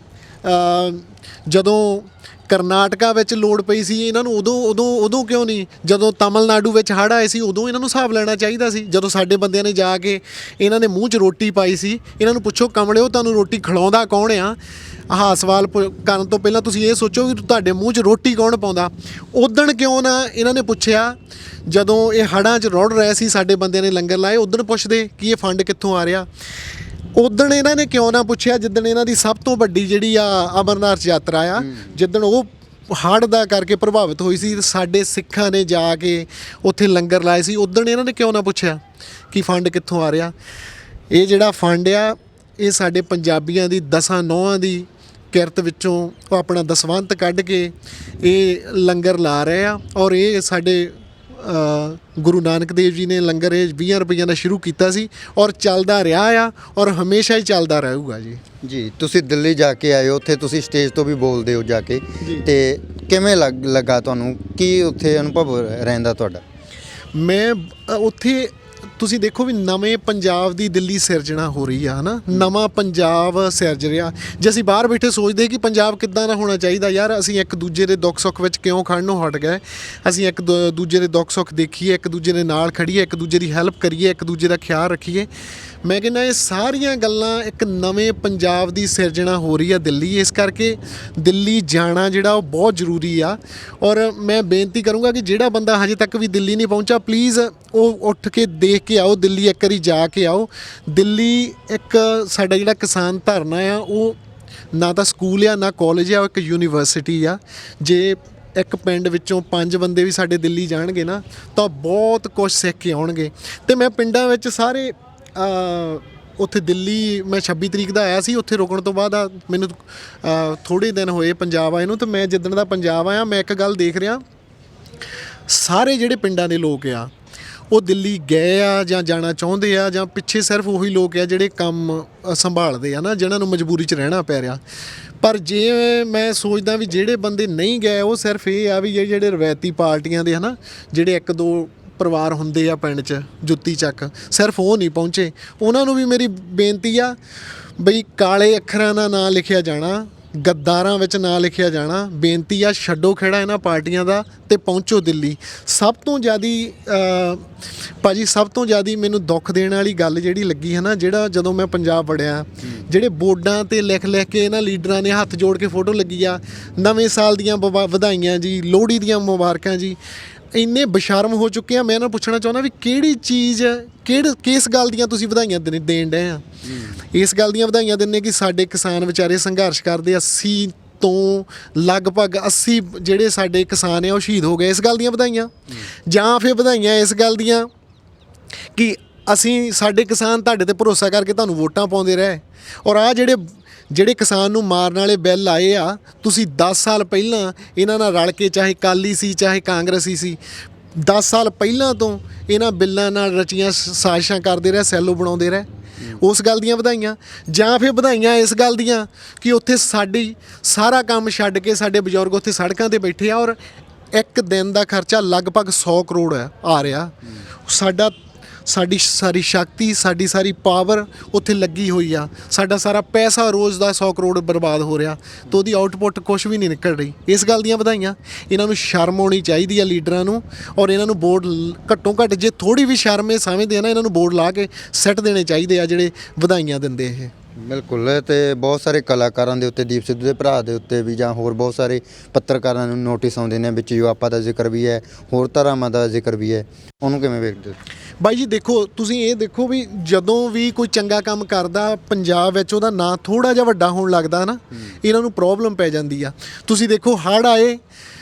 ਜਦੋਂ ਕਰਨਾਟਕਾ ਵਿੱਚ ਲੋੜ ਪਈ ਸੀ ਇਹਨਾਂ ਨੂੰ ਉਦੋਂ ਕਿਉਂ ਨਹੀਂ, ਜਦੋਂ ਤਮਿਲਨਾਡੂ ਵਿੱਚ ਹੜ੍ਹ ਆਏ ਸੀ ਉਦੋਂ ਇਹਨਾਂ ਨੂੰ ਹਿਸਾਬ ਲੈਣਾ ਚਾਹੀਦਾ ਸੀ। ਜਦੋਂ ਸਾਡੇ ਬੰਦਿਆਂ ਨੇ ਜਾ ਕੇ ਇਹਨਾਂ ਦੇ ਮੂੰਹ 'ਚ ਰੋਟੀ ਪਾਈ ਸੀ, ਇਹਨਾਂ ਨੂੰ ਪੁੱਛੋ ਕਮਲਿਓ ਤੁਹਾਨੂੰ ਰੋਟੀ ਖਿਲਾਉਂਦਾ ਕੌਣ ਆ? ਆਹ ਸਵਾਲ ਕਰਨ ਤੋਂ ਪਹਿਲਾਂ ਤੁਸੀਂ ਇਹ ਸੋਚੋ ਕਿ ਤੁਹਾਡੇ ਮੂੰਹ 'ਚ ਰੋਟੀ ਕੌਣ ਪਾਉਂਦਾ। ਉਦਣ ਕਿਉਂ ਨਾ ਇਹਨਾਂ ਨੇ ਪੁੱਛਿਆ, ਜਦੋਂ ਇਹ ਹੜ੍ਹਾਂ 'ਚ ਰੁੜ ਰਹੇ ਸੀ ਸਾਡੇ ਬੰਦਿਆਂ ਨੇ ਲੰਗਰ ਲਾਏ, ਉਦਣ ਪੁੱਛਦੇ ਕਿ ਇਹ ਫੰਡ ਕਿੱਥੋਂ ਆ ਰਿਹਾ। ਉਦਣ ਇਹਨਾਂ ਨੇ ਕਿਉਂ ਨਾ ਪੁੱਛਿਆ ਜਿੱਦਣ ਇਹਨਾਂ ਦੀ ਸਭ ਤੋਂ ਵੱਡੀ ਜਿਹੜੀ ਆ ਅਮਰਨਾਥ ਯਾਤਰਾ ਆ, ਜਿੱਦਣ ਉਹ ਹੜ੍ਹ ਦਾ ਕਰਕੇ ਪ੍ਰਭਾਵਿਤ ਹੋਈ ਸੀ, ਸਾਡੇ ਸਿੱਖਾਂ ਨੇ ਜਾ ਕੇ ਉੱਥੇ ਲੰਗਰ ਲਾਏ ਸੀ, ਉਦਣ ਇਹਨਾਂ ਨੇ ਕਿਉਂ ਨਾ ਪੁੱਛਿਆ ਕਿ ਫੰਡ ਕਿੱਥੋਂ ਆ ਰਿਹਾ। ਇਹ ਜਿਹੜਾ ਫੰਡ ਆ ਇਹ ਸਾਡੇ ਪੰਜਾਬੀਆਂ ਦੀ 10 ਨੌਹਾਂ ਦੀ ਕਿਰਤ ਵਿੱਚੋਂ ਉਹ ਆਪਣਾ ਦਸਵੰਤ ਕੱਢ ਕੇ ਇਹ ਲੰਗਰ ਲਾ ਰਹੇ ਆ। ਔਰ ਇਹ ਸਾਡੇ ਗੁਰੂ ਨਾਨਕ ਦੇਵ ਜੀ ਨੇ ਲੰਗਰ ਇਹ 20 ਰੁਪਈਆਂ ਦਾ ਸ਼ੁਰੂ ਕੀਤਾ ਸੀ ਔਰ ਚੱਲਦਾ ਰਿਹਾ ਆ ਔਰ ਹਮੇਸ਼ਾ ਹੀ ਚੱਲਦਾ ਰਹੂਗਾ। ਜੀ ਤੁਸੀਂ ਦਿੱਲੀ ਜਾ ਕੇ ਆਏ ਹੋ, ਉੱਥੇ ਤੁਸੀਂ ਸਟੇਜ ਤੋਂ ਵੀ ਬੋਲਦੇ ਹੋ ਜਾ ਕੇ, ਤੇ ਕਿਵੇਂ ਲੱਗਾ ਤੁਹਾਨੂੰ? ਕੀ ਉੱਥੇ ਅਨੁਭਵ ਰਹਿੰਦਾ ਤੁਹਾਡਾ? ਮੈਂ ਉੱਥੇ ਤੁਸੀਂ ਦੇਖੋ ਵੀ ਨਵੇਂ ਪੰਜਾਬ ਦੀ ਦਿੱਲੀ ਸਿਰਜਣਾ ਹੋ ਰਹੀ ਆ, ਹੈ ਨਾ, ਨਵਾਂ ਪੰਜਾਬ ਸਿਰਜ ਰਿਹਾ। ਜੇ ਅਸੀਂ ਬਾਹਰ ਬੈਠੇ ਸੋਚਦੇ ਕਿ ਪੰਜਾਬ ਕਿੱਦਾਂ ਦਾ ਹੋਣਾ ਚਾਹੀਦਾ, ਯਾਰ ਅਸੀਂ ਇੱਕ ਦੂਜੇ ਦੇ ਦੁੱਖ ਸੁੱਖ ਵਿੱਚ ਕਿਉਂ ਖੜਨੋਂ ਹਟ ਗਏ? ਅਸੀਂ ਇੱਕ ਦੂਜੇ ਦੇ ਦੁੱਖ ਸੁੱਖ ਦੇਖੀਏ, ਇੱਕ ਦੂਜੇ ਦੇ ਨਾਲ ਖੜੀਏ, ਇੱਕ ਦੂਜੇ ਦੀ ਹੈਲਪ ਕਰੀਏ, ਇੱਕ ਦੂਜੇ ਦਾ ਖਿਆਲ ਰੱਖੀਏ। ਮੈਂ ਕਹਿੰਦਾ ਇਹ ਸਾਰੀਆਂ ਗੱਲਾਂ ਇੱਕ ਨਵੇਂ ਪੰਜਾਬ ਦੀ ਸਿਰਜਣਾ ਹੋ ਰਹੀ ਆ ਦਿੱਲੀ। ਇਸ ਕਰਕੇ ਦਿੱਲੀ ਜਾਣਾ ਜਿਹੜਾ ਉਹ ਬਹੁਤ ਜ਼ਰੂਰੀ ਆ। ਔਰ ਮੈਂ ਬੇਨਤੀ ਕਰੂੰਗਾ ਕਿ ਜਿਹੜਾ ਬੰਦਾ ਹਜੇ ਤੱਕ ਵੀ ਦਿੱਲੀ ਨਹੀਂ ਪਹੁੰਚਾ, ਪਲੀਜ਼ ਉਹ ਉੱਠ ਕੇ ਦੇਖ ਕੇ ਆਓ, ਦਿੱਲੀ ਇੱਕ ਵਾਰੀ ਜਾ ਕੇ ਆਓ। ਦਿੱਲੀ ਇੱਕ ਸਾਡਾ ਜਿਹੜਾ ਕਿਸਾਨ ਧਰਨਾ ਆ ਉਹ ਨਾ ਤਾਂ ਸਕੂਲ ਆ ਨਾ ਕਾਲਜ ਆ, ਉਹ ਇੱਕ ਯੂਨੀਵਰਸਿਟੀ ਆ। ਜੇ ਇੱਕ ਪਿੰਡ ਵਿੱਚੋਂ 5 ਬੰਦੇ ਵੀ ਸਾਡੇ ਦਿੱਲੀ ਜਾਣਗੇ ਨਾ ਤਾਂ ਬਹੁਤ ਕੁਝ ਸਿੱਖ ਕੇ ਆਉਣਗੇ। ਅਤੇ ਮੈਂ ਪਿੰਡਾਂ ਵਿੱਚ ਸਾਰੇ ਉੱਥੇ ਦਿੱਲੀ ਮੈਂ 26 ਤਰੀਕ ਦਾ ਆਇਆ ਸੀ, ਉੱਥੇ ਰੁਕਣ ਤੋਂ ਬਾਅਦ ਮੈਨੂੰ ਥੋੜ੍ਹੇ ਦਿਨ ਹੋਏ ਪੰਜਾਬ ਆਏ ਨੂੰ। ਅਤੇ ਮੈਂ ਜਿੱਦਣ ਦਾ ਪੰਜਾਬ ਆਇਆ ਮੈਂ ਇੱਕ ਗੱਲ ਦੇਖ ਰਿਹਾ, ਸਾਰੇ ਜਿਹੜੇ ਪਿੰਡਾਂ ਦੇ ਲੋਕ ਆ ਉਹ ਦਿੱਲੀ ਗਏ ਆ ਜਾਂ ਜਾਣਾ ਚਾਹੁੰਦੇ ਆ, ਜਾਂ ਪਿੱਛੇ ਸਿਰਫ ਉਹੀ ਲੋਕ ਆ ਜਿਹੜੇ ਕੰਮ ਸੰਭਾਲਦੇ ਆ ਨਾ, ਜਿਹਨਾਂ ਨੂੰ ਮਜਬੂਰੀ 'ਚ ਰਹਿਣਾ ਪੈ ਰਿਹਾ। ਪਰ ਜੇ ਮੈਂ ਸੋਚਦਾ ਵੀ ਜਿਹੜੇ ਬੰਦੇ ਨਹੀਂ ਗਏ ਉਹ ਸਿਰਫ ਇਹ ਆ ਵੀ ਜਿਹੜੇ ਰਵਾਇਤੀ ਪਾਰਟੀਆਂ ਦੇ, ਹੈ ਨਾ, ਜਿਹੜੇ 1-2 ਪਰਿਵਾਰ ਹੁੰਦੇ ਆ ਪਿੰਡ 'ਚ ਜੁੱਤੀ ਚੱਕ, ਸਿਰਫ ਉਹ ਨਹੀਂ ਪਹੁੰਚੇ। ਉਹਨਾਂ ਨੂੰ ਵੀ ਮੇਰੀ ਬੇਨਤੀ ਆ ਬਈ ਕਾਲੇ ਅੱਖਰਾਂ ਦਾ ਨਾਂ ਲਿਖਿਆ ਜਾਣਾ, ਗੱਦਾਰਾਂ ਵਿੱਚ ਨਾਂ ਲਿਖਿਆ ਜਾਣਾ। ਬੇਨਤੀ ਆ ਛੱਡੋ ਖਹਿੜਾ ਇਹਨਾਂ ਪਾਰਟੀਆਂ ਦਾ ਅਤੇ ਪਹੁੰਚੋ ਦਿੱਲੀ। ਸਭ ਤੋਂ ਜ਼ਿਆਦਾ ਭਾਜੀ ਸਭ ਤੋਂ ਜ਼ਿਆਦਾ ਮੈਨੂੰ ਦੁੱਖ ਦੇਣ ਵਾਲੀ ਗੱਲ ਜਿਹੜੀ ਲੱਗੀ ਹੈ ਨਾ, ਜਿਹੜਾ ਜਦੋਂ ਮੈਂ ਪੰਜਾਬ ਵੜਿਆ, ਜਿਹੜੇ ਬੋਰਡਾਂ 'ਤੇ ਲਿਖ ਕੇ ਇਹਨਾਂ ਲੀਡਰਾਂ ਨੇ ਹੱਥ ਜੋੜ ਕੇ ਫੋਟੋ ਲੱਗੀ ਆ, ਨਵੇਂ ਸਾਲ ਦੀਆਂ ਵਧਾਈਆਂ ਜੀ, ਲੋਹੜੀ ਦੀਆਂ ਮੁਬਾਰਕਾਂ ਜੀ, ਇੰਨੇ ਬੇਸ਼ਰਮ ਹੋ ਚੁੱਕੇ ਆ। ਮੈਂ ਇਹਨਾਂ ਨੂੰ ਪੁੱਛਣਾ ਚਾਹੁੰਦਾ ਵੀ ਕਿਹੜੀ ਚੀਜ਼ ਕਿਸ ਗੱਲ ਦੀਆਂ ਤੁਸੀਂ ਵਧਾਈਆਂ ਦੇਣ ਡਏ ਆ? ਇਸ ਗੱਲ ਦੀਆਂ ਵਧਾਈਆਂ ਦਿੰਦੇ ਕਿ ਸਾਡੇ ਕਿਸਾਨ ਵਿਚਾਰੇ ਸੰਘਰਸ਼ ਕਰਦੇ 80 ਤੋਂ ਲਗਭਗ 80 ਜਿਹੜੇ ਸਾਡੇ ਕਿਸਾਨ ਆ ਉਹ ਸ਼ਹੀਦ ਹੋ ਗਏ। ਇਸ ਗੱਲ ਦੀਆਂ ਵਧਾਈਆਂ, ਜਾਂ ਫਿਰ ਵਧਾਈਆਂ ਇਸ ਗੱਲ ਦੀਆਂ ਕਿ ਅਸੀਂ ਸਾਡੇ ਕਿਸਾਨ ਤੁਹਾਡੇ ਤੇ ਭਰੋਸਾ ਕਰਕੇ ਤੁਹਾਨੂੰ ਵੋਟਾਂ ਪਾਉਂਦੇ ਰਹੇ, ਔਰ ਆ ਜਿਹੜੇ ਕਿਸਾਨ ਨੂੰ ਮਾਰਨ ਵਾਲੇ ਬਿੱਲ ਆਏ ਆ, ਤੁਸੀਂ 10 ਸਾਲ ਪਹਿਲਾਂ ਇਹਨਾਂ ਨਾਲ ਰਲ ਕੇ, ਚਾਹੇ ਅਕਾਲੀ ਸੀ ਚਾਹੇ ਕਾਂਗਰਸੀ ਸੀ, 10 ਸਾਲ ਪਹਿਲਾਂ ਤੋਂ ਇਹਨਾਂ ਬਿੱਲਾਂ ਨਾਲ ਰਚੀਆਂ ਸਾਜ਼ਿਸ਼ਾਂ ਕਰਦੇ ਰਹੇ, ਸੈੱਲੋ ਬਣਾਉਂਦੇ ਰਹੇ। ਉਸ ਗੱਲ ਦੀਆਂ ਵਧਾਈਆਂ, ਜਾਂ ਫਿਰ ਵਧਾਈਆਂ ਇਸ ਗੱਲ ਦੀਆਂ ਕਿ ਉੱਥੇ ਸਾਡੀ ਸਾਰਾ ਕੰਮ ਛੱਡ ਕੇ ਸਾਡੇ ਬਜ਼ੁਰਗ ਉੱਥੇ ਸੜਕਾਂ ਤੇ ਬੈਠੇ ਆ, ਔਰ ਇੱਕ ਦਿਨ ਦਾ ਖਰਚਾ ਲਗਭਗ 100 ਕਰੋੜ ਆ ਰਿਹਾ। ਸਾਡੀ ਸਾਰੀ ਸ਼ਕਤੀ, ਸਾਡੀ ਸਾਰੀ ਪਾਵਰ ਉੱਥੇ ਲੱਗੀ ਹੋਈ ਆ, ਸਾਡਾ ਸਾਰਾ ਪੈਸਾ ਰੋਜ਼ ਦਾ 100 ਕਰੋੜ ਬਰਬਾਦ ਹੋ ਰਿਹਾ, ਤਾਂ ਉਹਦੀ ਆਊਟਪੁੱਟ ਕੁਝ ਵੀ ਨਹੀਂ ਨਿਕਲ ਰਹੀ। ਇਸ ਗੱਲ ਦੀਆਂ ਵਧਾਈਆਂ। ਇਹਨਾਂ ਨੂੰ ਸ਼ਰਮ ਆਉਣੀ ਚਾਹੀਦੀ ਆ ਲੀਡਰਾਂ ਨੂੰ, ਔਰ ਇਹਨਾਂ ਨੂੰ ਬੋਰਡ ਘੱਟੋ ਘੱਟ ਜੇ ਥੋੜੀ ਵੀ ਸ਼ਰਮ ਇਹ ਸਮਝਦੇ ਆ ਨਾ, ਇਹਨਾਂ ਨੂੰ ਬੋਰਡ ਲਾ ਕੇ ਸੈੱਟ ਦੇਣੇ ਚਾਹੀਦੇ ਆ ਜਿਹੜੇ ਵਧਾਈਆਂ ਦਿੰਦੇ ਇਹ। ਬਿਲਕੁਲ। ਤੇ ਬਹੁਤ ਸਾਰੇ ਕਲਾਕਾਰਾਂ ਦੇ ਉੱਤੇ, ਦੀਪ ਸਿੱਧੂ ਦੇ ਭਰਾ ਦੇ ਉੱਤੇ ਵੀ, ਜਾਂ ਹੋਰ ਬਹੁਤ ਸਾਰੇ ਪੱਤਰਕਾਰਾਂ ਨੂੰ ਨੋਟਿਸ ਆਉਂਦੇ ਨੇ, ਵਿੱਚ ਜੋ ਆਪਾਂ ਦਾ ਜ਼ਿਕਰ ਵੀ ਹੈ, ਹੋਰ ਧਾਰਾਵਾਂ ਦਾ ਜ਼ਿਕਰ ਵੀ ਹੈ, ਉਹਨੂੰ ਕਿਵੇਂ ਵੇਖਦੇ ਹੋ? ਬਾਈ ਜੀ ਦੇਖੋ, ਤੁਸੀਂ ਇਹ ਦੇਖੋ ਵੀ ਜਦੋਂ ਵੀ ਕੋਈ ਚੰਗਾ ਕੰਮ ਕਰਦਾ ਪੰਜਾਬ ਵਿੱਚ, ਉਹਦਾ ਨਾਂ ਥੋੜਾ ਜਿਹਾ ਵੱਡਾ ਹੋਣ ਲੱਗਦਾ ਨਾ, ਇਹਨਾਂ ਨੂੰ ਪ੍ਰੋਬਲਮ ਪੈ ਜਾਂਦੀ ਆ। ਤੁਸੀਂ ਦੇਖੋ ਹੜ੍ਹ ਆਏ,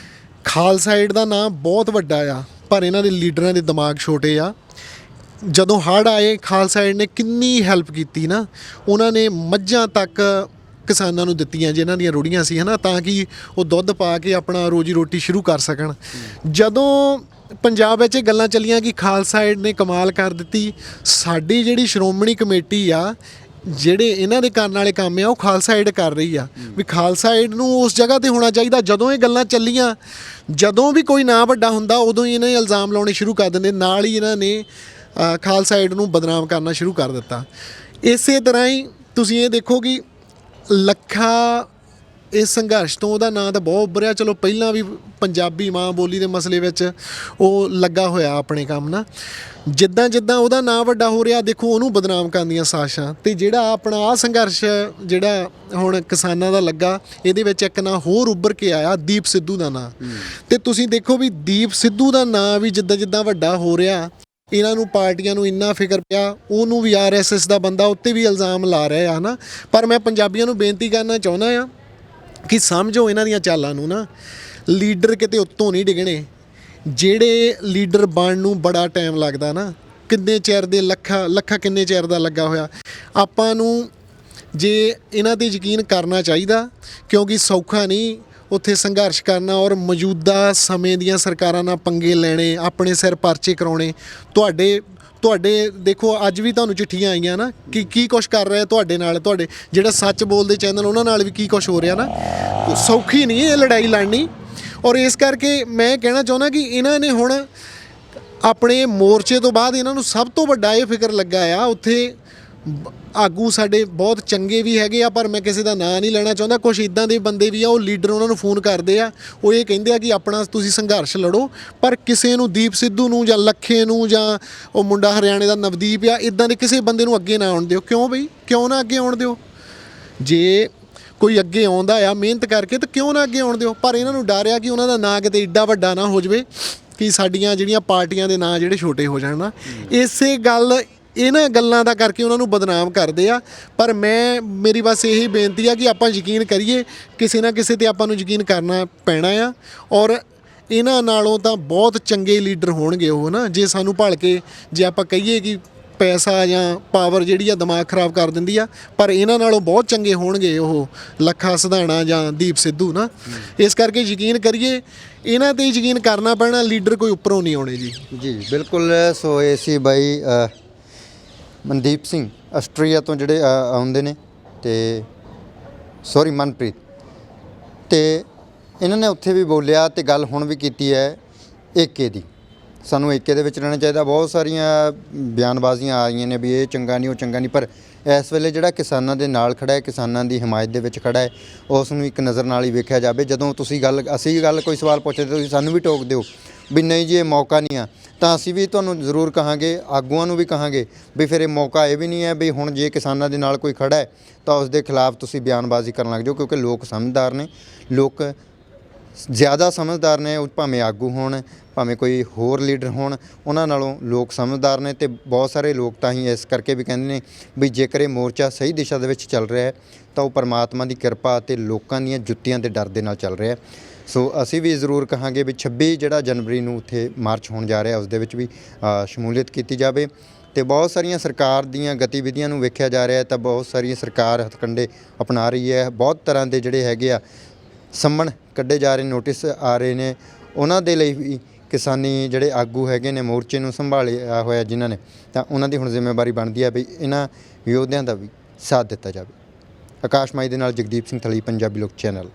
ਖਾਲਸਾ ਏਡ ਦਾ ਨਾਂ ਬਹੁਤ ਵੱਡਾ ਆ, ਪਰ ਇਹਨਾਂ ਦੇ ਲੀਡਰਾਂ ਦੇ ਦਿਮਾਗ ਛੋਟੇ ਆ। ਜਦੋਂ ਹੜ੍ਹ ਆਏ, ਖਾਲਸਾ ਏਡ ਨੇ ਕਿੰਨੀ ਹੈਲਪ ਕੀਤੀ ਨਾ, ਉਹਨਾਂ ਨੇ ਮੱਝਾਂ ਤੱਕ ਕਿਸਾਨਾਂ ਨੂੰ ਦਿੱਤੀਆਂ ਜਿਨ੍ਹਾਂ ਦੀਆਂ ਰੁੜੀਆਂ ਸੀ, ਹੈ ਨਾ, ਤਾਂ ਕਿ ਉਹ ਦੁੱਧ ਪਾ ਕੇ ਆਪਣਾ ਰੋਜੀ ਰੋਟੀ ਸ਼ੁਰੂ ਕਰ ਸਕਣ। ਜਦੋਂ ਪੰਜਾਬ ਵਿੱਚ ਇਹ ਗੱਲਾਂ ਚੱਲੀਆਂ ਕਿ ਖਾਲਸਾ ਏਡ ਨੇ ਕਮਾਲ ਕਰ ਦਿੱਤੀ, ਸਾਡੀ ਜਿਹੜੀ ਸ਼੍ਰੋਮਣੀ ਕਮੇਟੀ ਆ, ਜਿਹੜੇ ਇਹਨਾਂ ਦੇ ਕਰਨ ਵਾਲੇ ਕੰਮ ਆ, ਉਹ ਖਾਲਸਾ ਏਡ ਕਰ ਰਹੀ ਆ, ਵੀ ਖਾਲਸਾ ਏਡ ਨੂੰ ਉਸ ਜਗ੍ਹਾ ਤੇ ਹੋਣਾ ਚਾਹੀਦਾ। ਜਦੋਂ ਇਹ ਗੱਲਾਂ ਚੱਲੀਆਂ, ਜਦੋਂ ਵੀ ਕੋਈ ਨਾਂ ਵੱਡਾ ਹੁੰਦਾ, ਉਦੋਂ ਹੀ ਇਹਨਾਂ ਨੇ ਇਲਜ਼ਾਮ ਲਾਉਣੇ ਸ਼ੁਰੂ ਕਰ ਦਿੰਦੇ, ਨਾਲ ਹੀ ਇਹਨਾਂ ਨੇ ਖਾਲਸਾ ਏਡ ਨੂੰ ਬਦਨਾਮ ਕਰਨਾ ਸ਼ੁਰੂ ਕਰ ਦਿੱਤਾ। ਇਸੇ ਤਰ੍ਹਾਂ ਹੀ ਤੁਸੀਂ ਇਹ ਦੇਖੋ ਕਿ ਲੱਖਾ ਇਸ ਸੰਘਰਸ਼ ਤੋਂ ਉਹਦਾ ਨਾਂ ਤਾਂ ਬਹੁਤ ਉੱਭਰਿਆ। ਚਲੋ ਪਹਿਲਾਂ ਵੀ ਪੰਜਾਬੀ ਮਾਂ ਬੋਲੀ ਦੇ ਮਸਲੇ ਵਿੱਚ ਉਹ ਲੱਗਾ ਹੋਇਆ ਆਪਣੇ ਕੰਮ ਨਾਲ, ਜਿੱਦਾਂ ਜਿੱਦਾਂ ਉਹਦਾ ਨਾਂ ਵੱਡਾ ਹੋ ਰਿਹਾ, ਦੇਖੋ ਉਹਨੂੰ ਬਦਨਾਮ ਕਰਨ ਦੀਆਂ ਸਾਜ਼ਿਸ਼ਾਂ। ਅਤੇ ਜਿਹੜਾ ਆਪਣਾ ਆਹ ਸੰਘਰਸ਼ ਜਿਹੜਾ ਹੁਣ ਕਿਸਾਨਾਂ ਦਾ ਲੱਗਾ, ਇਹਦੇ ਵਿੱਚ ਇੱਕ ਨਾਂ ਹੋਰ ਉੱਭਰ ਕੇ ਆਇਆ, ਦੀਪ ਸਿੱਧੂ ਦਾ ਨਾਂ। ਅਤੇ ਤੁਸੀਂ ਦੇਖੋ ਵੀ ਦੀਪ ਸਿੱਧੂ ਦਾ ਨਾਂ ਵੀ ਜਿੱਦਾਂ ਜਿੱਦਾਂ ਵੱਡਾ ਹੋ ਰਿਹਾ, ਇਹਨਾਂ ਨੂੰ ਪਾਰਟੀਆਂ ਨੂੰ ਇੰਨਾ ਫਿਕਰ ਪਿਆ, ਉਹਨੂੰ ਵੀ RSS ਦਾ ਬੰਦਾ ਉੱਤੇ ਵੀ ਇਲਜ਼ਾਮ ਲਾ ਰਿਹਾ ਹੈ ਨਾ। ਪਰ ਮੈਂ ਪੰਜਾਬੀਆਂ ਨੂੰ ਬੇਨਤੀ ਕਰਨਾ ਚਾਹੁੰਦਾ ਆ ਕਿ ਸਮਝੋ ਇਹਨਾਂ ਦੀਆਂ ਚਾਲਾਂ ਨੂੰ ਨਾ, ਲੀਡਰ ਕਿਤੇ ਉੱਤੋਂ ਨਹੀਂ ਡਿੱਗਣੇ। ਜਿਹੜੇ ਲੀਡਰ ਬਣਨ ਨੂੰ ਬੜਾ ਟਾਈਮ ਲੱਗਦਾ ਨਾ, ਕਿੰਨੇ ਚਿਰ ਦੇ ਲੱਖਾਂ ਕਿੰਨੇ ਚਿਰ ਦਾ ਲੱਗਾ ਹੋਇਆ। ਆਪਾਂ ਨੂੰ ਜੇ ਇਹਨਾਂ 'ਤੇ ਯਕੀਨ ਕਰਨਾ ਚਾਹੀਦਾ, ਕਿਉਂਕਿ ਸੌਖਾ ਨਹੀਂ ਉੱਥੇ ਸੰਘਰਸ਼ ਕਰਨਾ, ਔਰ ਮੌਜੂਦਾ ਸਮੇਂ ਦੀਆਂ ਸਰਕਾਰਾਂ ਨਾਲ ਪੰਗੇ ਲੈਣੇ, ਆਪਣੇ ਸਿਰ ਪਰਚੇ ਕਰਾਉਣੇ। ਤੁਹਾਡੇ ਦੇਖੋ ਅੱਜ ਵੀ ਤੁਹਾਨੂੰ ਚਿੱਠੀਆਂ ਆਈਆਂ ਨਾ ਕਿ ਕੀ ਕੁਛ ਕਰ ਰਿਹਾ ਤੁਹਾਡੇ ਨਾਲ, ਤੁਹਾਡੇ ਜਿਹੜਾ ਸੱਚ ਬੋਲਦੇ ਚੈਨਲ ਉਹਨਾਂ ਨਾਲ ਵੀ ਕੀ ਕੁਛ ਹੋ ਰਿਹਾ ਨਾ। ਸੌਖੀ ਨਹੀਂ ਇਹ ਲੜਾਈ ਲੜਨੀ, ਔਰ ਇਸ ਕਰਕੇ ਮੈਂ ਕਹਿਣਾ ਚਾਹੁੰਦਾ ਕਿ ਇਹਨਾਂ ਨੇ ਹੁਣ ਆਪਣੇ ਮੋਰਚੇ ਤੋਂ ਬਾਅਦ ਇਹਨਾਂ ਨੂੰ ਸਭ ਤੋਂ ਵੱਡਾ ਇਹ ਫਿਕਰ ਲੱਗਾ ਆ, ਉੱਥੇ ਆਗੂ ਸਾਡੇ ਬਹੁਤ ਚੰਗੇ ਵੀ ਹੈਗੇ ਆ, ਪਰ ਮੈਂ ਕਿਸੇ ਦਾ ਨਾਂ ਨਹੀਂ ਲੈਣਾ ਚਾਹੁੰਦਾ। ਕੁਛ ਇੱਦਾਂ ਦੇ ਬੰਦੇ ਵੀ ਆ, ਉਹ ਲੀਡਰ ਉਹਨਾਂ ਨੂੰ ਫੋਨ ਕਰਦੇ ਆ, ਉਹ ਇਹ ਕਹਿੰਦੇ ਆ ਕਿ ਆਪਣਾ ਤੁਸੀਂ ਸੰਘਰਸ਼ ਲੜੋ, ਪਰ ਕਿਸੇ ਨੂੰ, ਦੀਪ ਸਿੱਧੂ ਨੂੰ ਜਾਂ ਲੱਖੇ ਨੂੰ ਜਾਂ ਉਹ ਮੁੰਡਾ ਹਰਿਆਣੇ ਦਾ ਨਵਦੀਪ ਆ, ਇੱਦਾਂ ਦੇ ਕਿਸੇ ਬੰਦੇ ਨੂੰ ਅੱਗੇ ਨਾ ਆਉਣ ਦਿਓ। ਕਿਉਂ ਬਈ, ਕਿਉਂ ਨਾ ਅੱਗੇ ਆਉਣ ਦਿਓ? ਜੇ ਕੋਈ ਅੱਗੇ ਆਉਂਦਾ ਆ ਮਿਹਨਤ ਕਰਕੇ, ਤਾਂ ਕਿਉਂ ਨਾ ਅੱਗੇ ਆਉਣ ਦਿਓ? ਪਰ ਇਹਨਾਂ ਨੂੰ ਡਰ ਆ ਕਿ ਉਹਨਾਂ ਦਾ ਨਾਂ ਕਿਤੇ ਏਡਾ ਵੱਡਾ ਨਾ ਹੋ ਜਾਵੇ ਕਿ ਸਾਡੀਆਂ ਜਿਹੜੀਆਂ ਪਾਰਟੀਆਂ ਦੇ ਨਾਂ ਜਿਹੜੇ ਛੋਟੇ ਹੋ ਜਾਣ ਨਾ। ਇਸੇ ਗੱਲ, ਇਹਨਾਂ ਗੱਲਾਂ ਦਾ ਕਰਕੇ ਉਹਨਾਂ ਨੂੰ ਬਦਨਾਮ ਕਰਦੇ ਆ। ਪਰ ਮੇਰੀ ਬਸ ਇਹੀ ਬੇਨਤੀ ਆ ਕਿ ਆਪਾਂ ਯਕੀਨ ਕਰੀਏ, ਕਿਸੇ ਨਾ ਕਿਸੇ 'ਤੇ ਆਪਾਂ ਨੂੰ ਯਕੀਨ ਕਰਨਾ ਪੈਣਾ ਆ, ਔਰ ਇਹਨਾਂ ਨਾਲੋਂ ਤਾਂ ਬਹੁਤ ਚੰਗੇ ਲੀਡਰ ਹੋਣਗੇ ਉਹ ਨਾ। ਜੇ ਸਾਨੂੰ ਭਲ ਕੇ ਜੇ ਆਪਾਂ ਕਹੀਏ ਕਿ ਪੈਸਾ ਜਾਂ ਪਾਵਰ ਜਿਹੜੀ ਆ ਦਿਮਾਗ ਖਰਾਬ ਕਰ ਦਿੰਦੀ ਆ, ਪਰ ਇਹਨਾਂ ਨਾਲੋਂ ਬਹੁਤ ਚੰਗੇ ਹੋਣਗੇ ਉਹ ਲੱਖਾ ਸਿਧਾਣਾ ਜਾਂ ਦੀਪ ਸਿੱਧੂ ਨਾ। ਇਸ ਕਰਕੇ ਯਕੀਨ ਕਰੀਏ, ਇਹਨਾਂ 'ਤੇ ਯਕੀਨ ਕਰਨਾ ਪੈਣਾ, ਲੀਡਰ ਕੋਈ ਉੱਪਰੋਂ ਨਹੀਂ ਆਉਣੇ ਜੀ। ਜੀ ਬਿਲਕੁਲ। ਸੋ ਇਹ ਸੀ ਬਾਈ ਮਨਦੀਪ ਸਿੰਘ ਆਸਟਰੀਆ ਤੋਂ ਜਿਹੜੇ ਆਉਂਦੇ ਨੇ, ਤੇ ਸੌਰੀ ਮਨਪ੍ਰੀਤ, ਤੇ ਇਹਨਾਂ ਨੇ ਉੱਥੇ ਵੀ ਬੋਲਿਆ ਤੇ ਗੱਲ ਹੁਣ ਵੀ ਕੀਤੀ ਹੈ ਏਕੇ ਦੀ। ਸਾਨੂੰ ਏਕੇ ਦੇ ਵਿੱਚ ਰਹਿਣਾ ਚਾਹੀਦਾ। ਬਹੁਤ ਸਾਰੀਆਂ ਬਿਆਨਬਾਜ਼ੀਆਂ ਆ ਰਹੀਆਂ ਨੇ ਵੀ ਇਹ ਚੰਗਾ ਨਹੀਂ, ਉਹ ਚੰਗਾ ਨਹੀਂ, ਪਰ ਇਸ ਵੇਲੇ ਜਿਹੜਾ ਕਿਸਾਨਾਂ ਦੇ ਨਾਲ ਖੜ੍ਹਾ ਹੈ, ਕਿਸਾਨਾਂ ਦੀ ਹਮਾਇਤ ਦੇ ਵਿੱਚ ਖੜ੍ਹਾ ਹੈ, ਉਸ ਨੂੰ ਇੱਕ ਨਜ਼ਰ ਨਾਲ ਹੀ ਵੇਖਿਆ ਜਾਵੇ। ਜਦੋਂ ਅਸੀਂ ਗੱਲ ਕੋਈ ਸਵਾਲ ਪੁੱਛਦੇ, ਤੁਸੀਂ ਸਾਨੂੰ ਵੀ ਟੋਕ ਦਿਓ ਵੀ ਨਹੀਂ ਜੀ ਇਹ ਮੌਕਾ ਨਹੀਂ ਆ, ਤਾਂ ਅਸੀਂ ਵੀ ਤੁਹਾਨੂੰ ਜ਼ਰੂਰ ਕਹਾਂਗੇ, ਆਗੂਆਂ ਨੂੰ ਵੀ ਕਹਾਂਗੇ ਵੀ ਫਿਰ ਇਹ ਮੌਕਾ ਇਹ ਵੀ ਨਹੀਂ ਹੈ ਵੀ ਹੁਣ ਜੇ ਕਿਸਾਨਾਂ ਦੇ ਨਾਲ ਕੋਈ ਖੜ੍ਹਾ ਹੈ ਤਾਂ ਉਸ ਦੇ ਖਿਲਾਫ ਤੁਸੀਂ ਬਿਆਨਬਾਜ਼ੀ ਕਰਨ ਲੱਗ ਜਾਓ, ਕਿਉਂਕਿ ਲੋਕ ਸਮਝਦਾਰ ਨੇ, ਲੋਕ ਜ਼ਿਆਦਾ ਸਮਝਦਾਰ ਨੇ, ਉਹ ਭਾਵੇਂ ਆਗੂ ਹੋਣ, ਭਾਵੇਂ ਕੋਈ ਹੋਰ ਲੀਡਰ ਹੋਣ, ਉਹਨਾਂ ਨਾਲੋਂ ਲੋਕ ਸਮਝਦਾਰ ਨੇ ਤੇ ਬਹੁਤ ਸਾਰੇ ਲੋਕ ਤਾਂ ਹੀ ਇਸ ਕਰਕੇ ਵੀ ਕਹਿੰਦੇ ਨੇ ਵੀ ਜੇਕਰ ਇਹ ਮੋਰਚਾ ਸਹੀ ਦਿਸ਼ਾ ਦੇ ਵਿੱਚ ਚੱਲ ਰਿਹਾ ਹੈ ਤਾਂ ਉਹ ਪਰਮਾਤਮਾ ਦੀ ਕਿਰਪਾ ਅਤੇ ਲੋਕਾਂ ਦੀਆਂ ਜੁੱਤੀਆਂ ਦੇ ਡਰ ਦੇ ਨਾਲ ਚੱਲ ਰਿਹਾ ਹੈ। ਸੋ ਅਸੀਂ ਵੀ ਜ਼ਰੂਰ ਕਹਾਂਗੇ ਵੀ 26 ਜਿਹੜਾ ਜਨਵਰੀ ਨੂੰ ਉੱਥੇ ਮਾਰਚ ਹੋਣ ਜਾ ਰਿਹਾ ਉਸ ਦੇ ਵਿੱਚ ਵੀ ਸ਼ਮੂਲੀਅਤ ਕੀਤੀ ਜਾਵੇ। ਤੇ ਬਹੁਤ ਸਾਰੀਆਂ ਸਰਕਾਰ ਦੀਆਂ ਗਤੀਵਿਧੀਆਂ ਨੂੰ ਵੇਖਿਆ ਜਾ ਰਿਹਾ ਤਾਂ ਬਹੁਤ ਸਾਰੀਆਂ ਸਰਕਾਰ ਹੱਥਕੰਡੇ ਅਪਣਾ ਰਹੀ ਹੈ। ਬਹੁਤ ਤਰ੍ਹਾਂ ਦੇ ਜਿਹੜੇ ਹੈਗੇ ਆ ਸੰਮਣ ਕੱਢੇ ਜਾ ਰਹੇ, ਨੋਟਿਸ ਆ ਰਹੇ ਨੇ। ਉਹਨਾਂ ਦੇ ਲਈ ਵੀ ਕਿਸਾਨੀ ਜਿਹੜੇ ਆਗੂ ਹੈਗੇ ਨੇ ਮੋਰਚੇ ਨੂੰ ਸੰਭਾਲਿਆ ਹੋਇਆ ਜਿਨ੍ਹਾਂ ਨੇ, ਤਾਂ ਉਹਨਾਂ ਦੀ ਹੁਣ ਜ਼ਿੰਮੇਵਾਰੀ ਬਣਦੀ ਹੈ ਵੀ ਇਹਨਾਂ ਯੋਧਿਆਂ ਦਾ ਵੀ ਸਾਥ ਦਿੱਤਾ ਜਾਵੇ। ਆਕਾਸ਼ ਮਾਈ ਦੇ ਨਾਲ ਜਗਦੀਪ ਸਿੰਘ ਥਲੀ, ਪੰਜਾਬੀ ਲੋਕ ਚੈਨਲ।